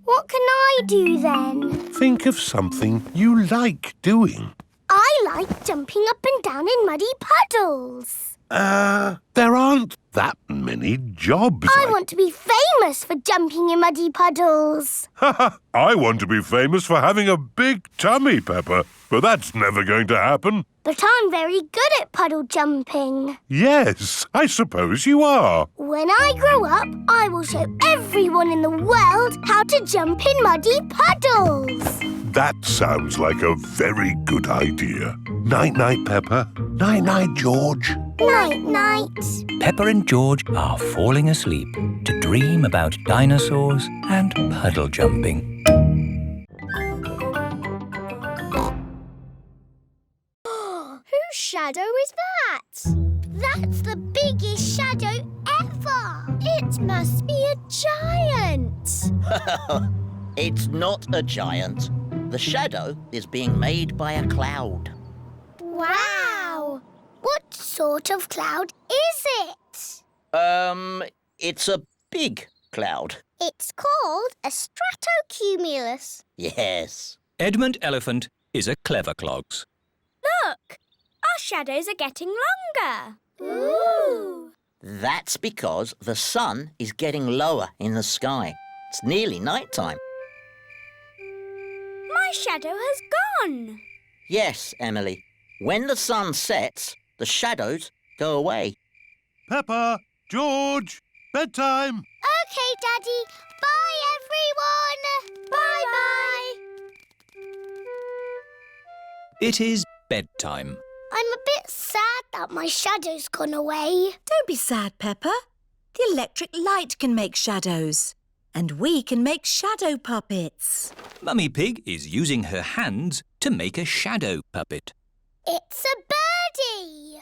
What can I do then? Think of something you like doing. I like jumping up and down in muddy puddles. There aren't that many jobs. I want to be famous for jumping in muddy puddles. I want to be famous for having a big tummy, Peppa, but that's never going to happen. But I'm very good at puddle jumping. Yes, I suppose you are. When I grow up, I will show everyone in the world how to jump in muddy puddles. That sounds like a very good idea. Night-night, Peppa. Night-night, George. Night-night. Peppa and George are falling asleep to dream about dinosaurs and puddle jumping. Whose shadow is that? That's the biggest shadow ever. It must be a giant. It's not a giant. The shadow is being made by a cloud. Wow. What sort of cloud is it? It's a big cloud. It's called a stratocumulus. Yes. Edmund Elephant is a clever clogs. Look, our shadows are getting longer. Ooh. That's because the sun is getting lower in the sky. It's nearly night time. My shadow has gone. Yes, Emily. When the sun sets, the shadows go away. Peppa, George, bedtime. OK, Daddy. Bye, everyone. Bye-bye. It is bedtime. I'm a bit sad that my shadow's gone away. Don't be sad, Peppa. The electric light can make shadows. And we can make shadow puppets. Mummy Pig is using her hands to make a shadow puppet. It's a birdie.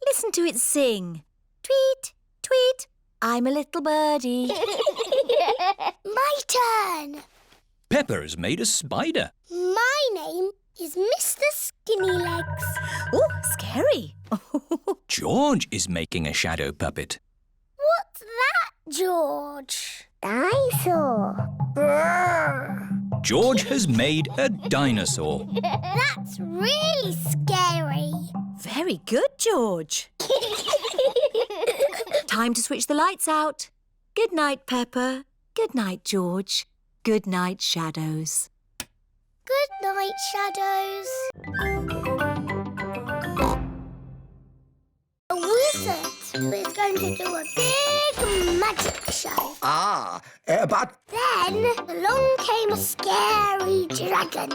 Listen to it sing. Tweet, tweet, I'm a little birdie. My turn. Peppa has made a spider. My name is Mr. Skinny Legs. Oh, scary. George is making a shadow puppet. What's that, George? Dinosaur. Brrr. George has made a dinosaur. That's really scary. Very good, George. Time to switch the lights out. Good night, Peppa. Good night, George. Good night, shadows. Good night, shadows. A wizard who is going to do a big magic show. But... Then along came a scary dragon.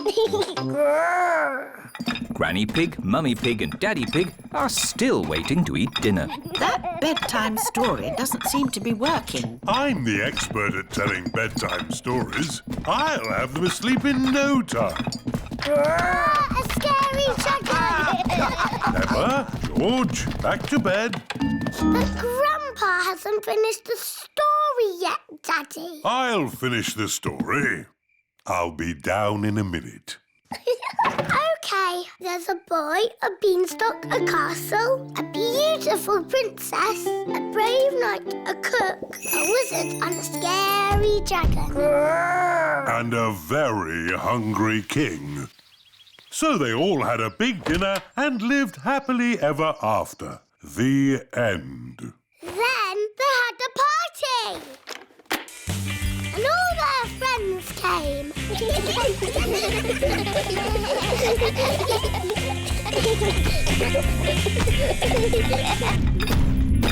Grrr. Granny Pig, Mummy Pig and Daddy Pig are still waiting to eat dinner. That bedtime story doesn't seem to be working. I'm the expert at telling bedtime stories. I'll have them asleep in no time. A scary dragon. Peppa, George, back to bed. But Grandpa hasn't finished the story yet, Daddy. I'll finish the story. I'll be down in a minute. OK, there's a boy, a beanstalk, a castle, a beautiful princess, a brave knight, a cook, a wizard and a scary dragon. And a very hungry king. So they all had a big dinner and lived happily ever after. The end. Then they had a party. And all their friends came.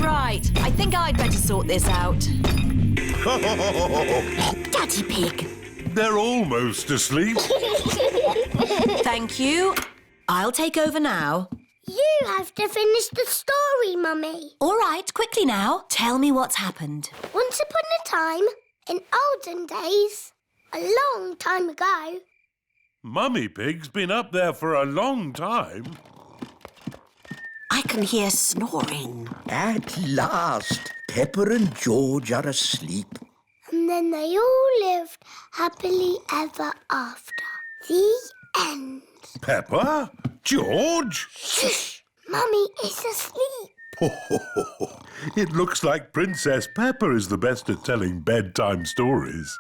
Right, I think I'd better sort this out. Daddy Pig. They're almost asleep. Thank you. I'll take over now. You have to finish the story, Mummy. All right, quickly now. Tell me what's happened. Once upon a time, in olden days, a long time ago. Mummy Pig's been up there for a long time. I can hear snoring. At last, Peppa and George are asleep. And then they all lived happily ever after. The end. Peppa? George? Shush! Mummy is asleep. It looks like Princess Peppa is the best at telling bedtime stories.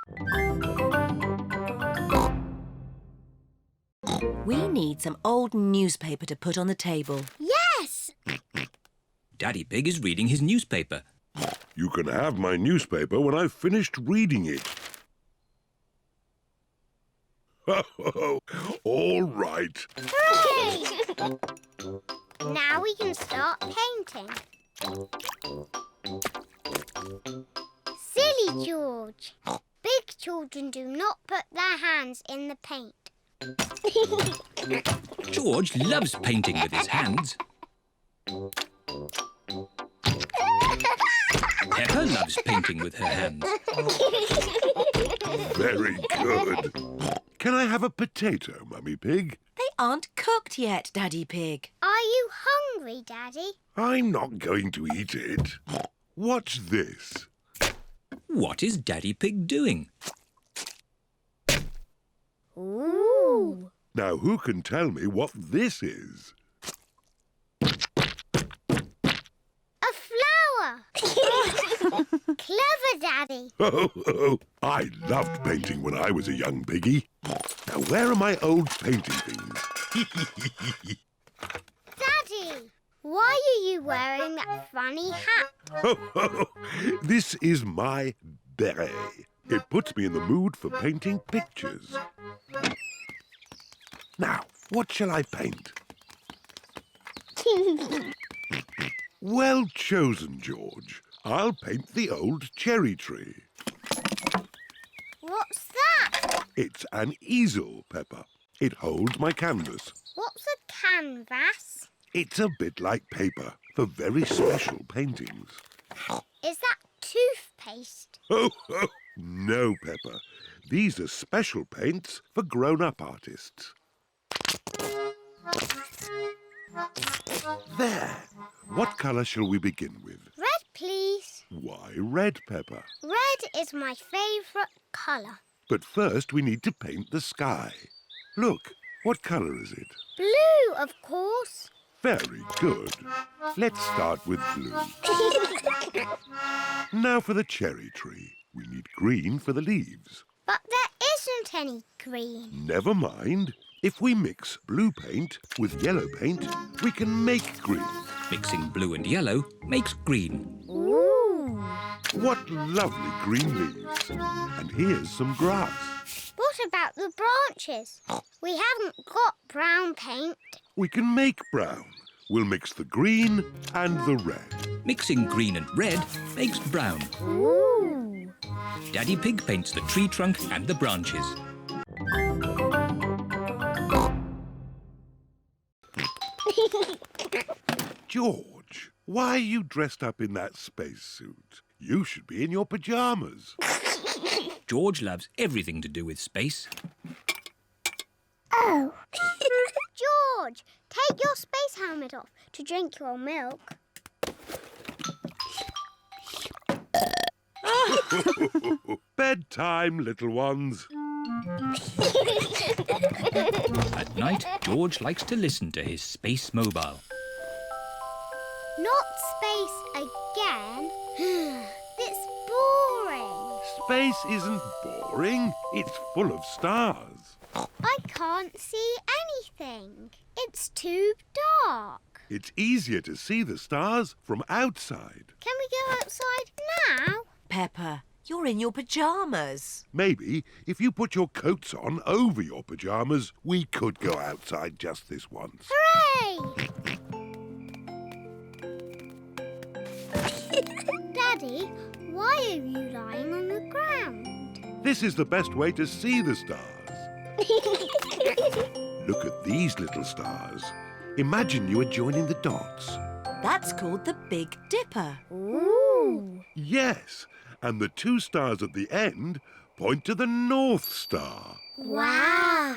We need some old newspaper to put on the table. Yes! Daddy Pig is reading his newspaper. You can have my newspaper when I've finished reading it. All right. Hooray! Now we can start painting. Silly George. Big children do not put their hands in the paint. George loves painting with his hands. Peppa loves painting with her hands. Very good. Can I have a potato, Mummy Pig? They aren't cooked yet, Daddy Pig. Are you hungry, Daddy? I'm not going to eat it. What's this? What is Daddy Pig doing? Ooh. Now, who can tell me what this is? A flower. Clever, Daddy. I loved painting when I was a young piggy. Now, where are my old painting things? Daddy, why are you wearing that funny hat? This is my beret. It puts me in the mood for painting pictures. Now, what shall I paint? Well chosen, George. I'll paint the old cherry tree. What's that? It's an easel, Peppa. It holds my canvas. What's a canvas? It's a bit like paper for very special paintings. Is that toothpaste? No, Peppa. These are special paints for grown-up artists. There. What colour shall we begin with? Red, please. Why red, Peppa? Red is my favourite colour. But first we need to paint the sky. Look, what colour is it? Blue, of course. Very good. Let's start with blue. Now for the cherry tree. We need green for the leaves. But there isn't any green. Never mind. If we mix blue paint with yellow paint, we can make green. Mixing blue and yellow makes green. Ooh. What lovely green leaves. And here's some grass. What about the branches? We haven't got brown paint. We can make brown. We'll mix the green and the red. Mixing green and red makes brown. Ooh. Daddy Pig paints the tree trunk and the branches. George, why are you dressed up in that spacesuit? You should be in your pyjamas. George loves everything to do with space. Oh. George, take your space helmet off to drink your milk. Bedtime, little ones. At night, George likes to listen to his space mobile. Not space again. It's boring. Space isn't boring. It's full of stars. I can't see anything. It's too dark. It's easier to see the stars from outside. Can we go outside now? Peppa, you're in your pyjamas. Maybe if you put your coats on over your pyjamas, we could go outside just this once. Hooray! Daddy, why are you lying on the ground? This is the best way to see the stars. Look at these little stars. Imagine you are joining the dots. That's called the Big Dipper. Ooh! Yes, and the two stars at the end point to the North Star. Wow!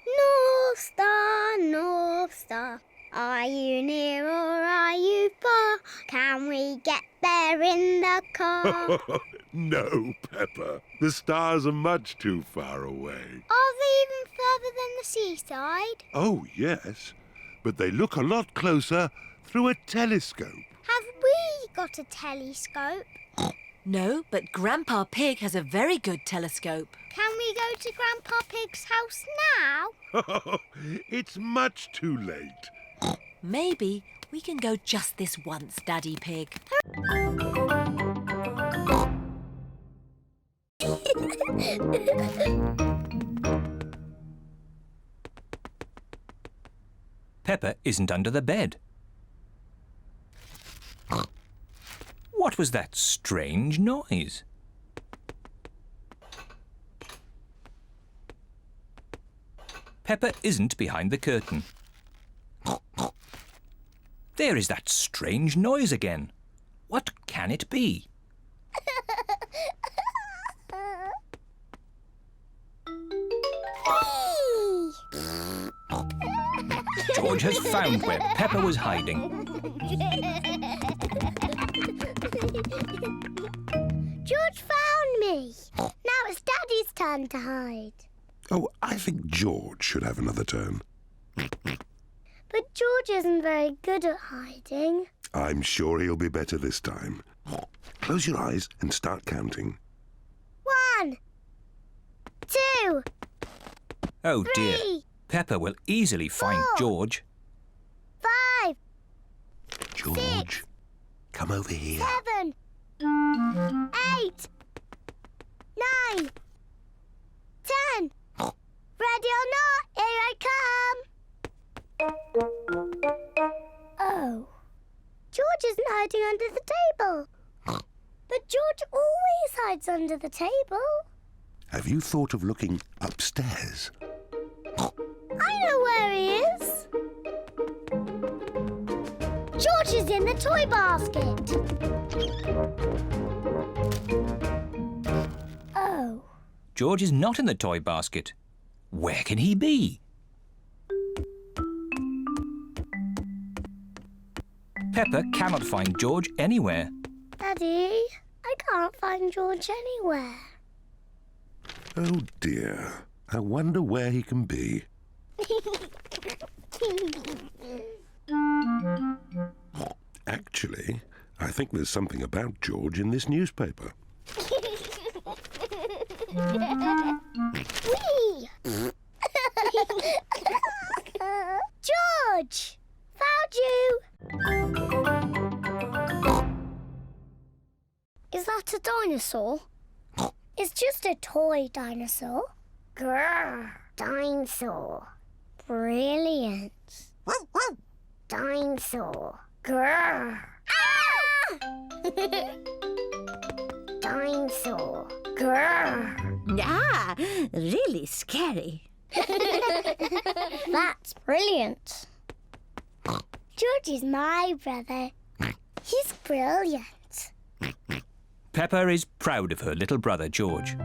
North Star, North Star, are you near or are you far? Can we get there in the car? No, Peppa. The stars are much too far away. Are they even further than the seaside? Oh, yes. But they look a lot closer through a telescope. Have we got a telescope? No, but Grandpa Pig has a very good telescope. Can we go to Grandpa Pig's house now? It's much too late. Maybe we can go just this once, Daddy Pig. Peppa isn't under the bed. What was that strange noise? Peppa isn't behind the curtain. There is that strange noise again. What can it be? George has found where Peppa was hiding. George found me. Now it's Daddy's turn to hide. Oh, I think George should have another turn. But George isn't very good at hiding. I'm sure he'll be better this time. Close your eyes and start counting. 1, 2, Oh dear. 3, Peppa will easily find 4, George. 5, George, come over here. 7, 8, 9, 10. Ready or not, here I come. Oh. George isn't hiding under the table. But George always hides under the table. Have you thought of looking upstairs? I know where he is. George is in the toy basket. Oh. George is not in the toy basket. Where can he be? Peppa cannot find George anywhere. Daddy, I can't find George anywhere. Oh dear. I wonder where he can be. Actually, I think there's something about George in this newspaper. Whee! George! Found you! Is that a dinosaur? It's just a toy dinosaur. Grrr! Dinosaur. Brilliant. Dinosaur. Grrr! Ah! Dinosaur. Grrr! Ah, really scary. That's brilliant. George is my brother. He's brilliant. Peppa is proud of her little brother, George.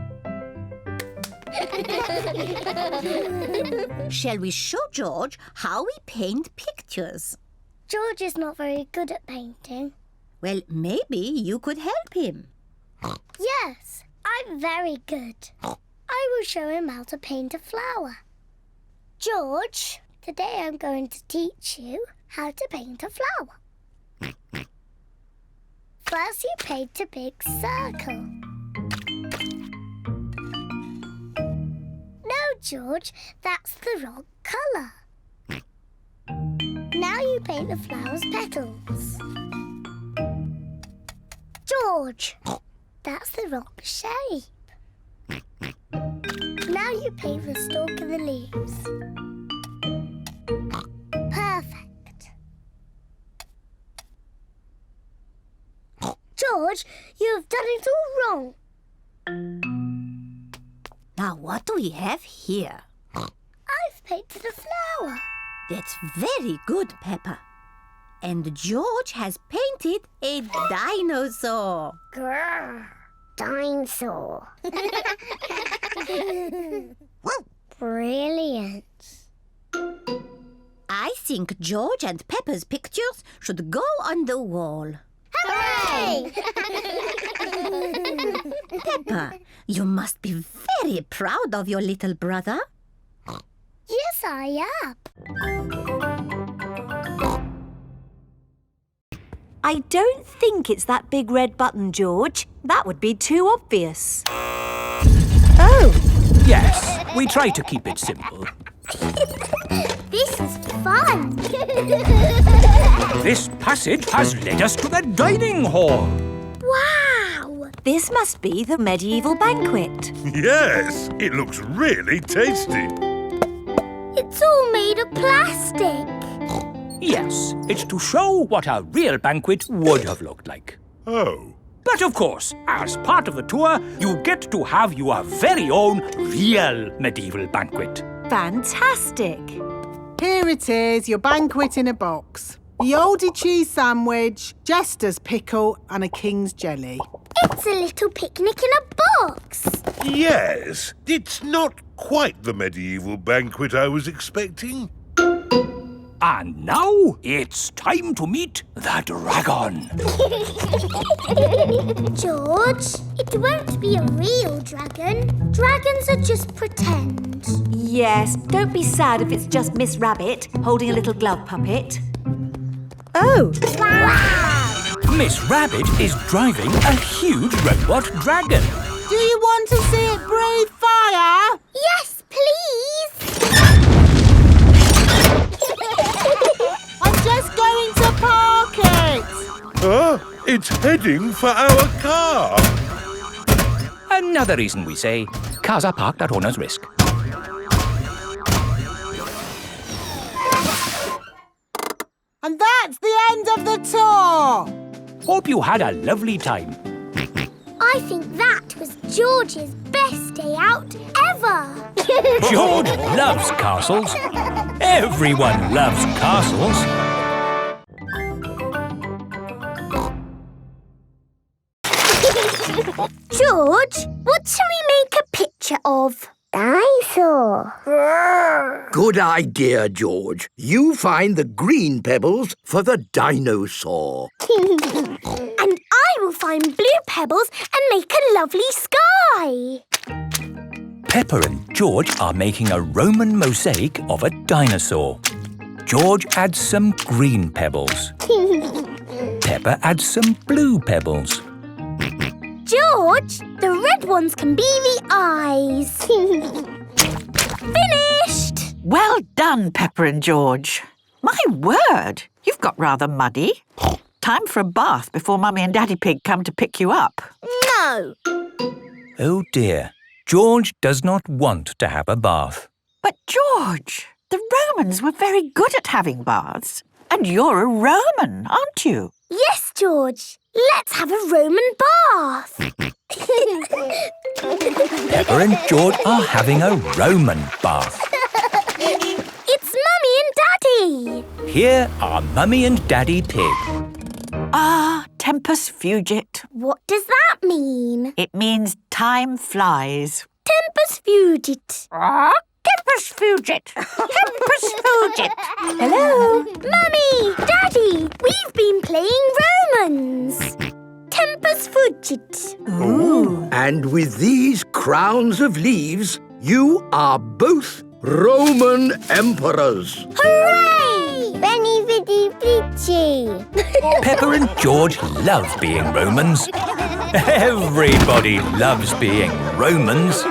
Shall we show George how we paint pictures? George is not very good at painting. Well, maybe you could help him. Yes, I'm very good. I will show him how to paint a flower. George, today I'm going to teach you how to paint a flower. First you paint a big circle. No, George, that's the wrong colour. Now you paint the flower's petals. George, that's the wrong shape. Now you paint the stalk of the leaves. Perfect. George, you have done it all wrong. Now, what do we have here? I've painted a flower. That's very good, Peppa. And George has painted a dinosaur. Grrr, dinosaur. Brilliant. I think George and Peppa's pictures should go on the wall. Hooray! Peppa, you must be very proud of your little brother. Yes, I am. I don't think it's that big red button, George. That would be too obvious. Oh! Yes, we try to keep it simple. This is fun. This passage has led us to the dining hall. Wow! This must be the medieval banquet. Yes, it looks really tasty. It's all made of plastic. Yes, it's to show what a real banquet would have looked like. Oh. But of course, as part of the tour, you get to have your very own real medieval banquet. Fantastic! Here it is, your banquet in a box. The oldie cheese sandwich, jester's pickle and a king's jelly. It's a little picnic in a box. Yes, it's not quite the medieval banquet I was expecting. And now it's time to meet the dragon. George, it won't be a real dragon. Dragons are just pretend. Yes, don't be sad if it's just Miss Rabbit holding a little glove puppet. Oh! Wow! Miss Rabbit is driving a huge robot dragon. Do you want to see it breathe fire? Yes, please. I'm just going to park it. It's heading for our car. Another reason we say cars are parked at owner's risk. And that's the end of the tour. Hope you had a lovely time. I think that was George's best day out ever. George loves castles. Everyone loves castles. George, what shall we make a picture of? Dinosaur. Good idea, George. You find the green pebbles for the dinosaur. And I will find blue pebbles and make a lovely sky. Peppa and George are making a Roman mosaic of a dinosaur. George adds some green pebbles. Peppa adds some blue pebbles. George, the red ones can be the eyes. Finished! Well done, Peppa and George. My word, you've got rather muddy. Time for a bath before Mummy and Daddy Pig come to pick you up. No. Oh dear, George does not want to have a bath. But George, the Romans were very good at having baths. And you're a Roman, aren't you? Yes, George. Let's have a Roman bath. Peppa and George are having a Roman bath. It's Mummy and Daddy. Here are Mummy and Daddy Pig. Ah, tempus fugit. What does that mean? It means time flies. Tempus fugit. Tempus fugit. Tempus fugit. Hello? Mummy, Daddy, we've been playing Romans. Tempus fugit. budget. Ooh. And with these crowns of leaves, you are both Roman emperors. Hooray! Benny Viddy Bitchy. Peppa and George love being Romans. Everybody loves being Romans.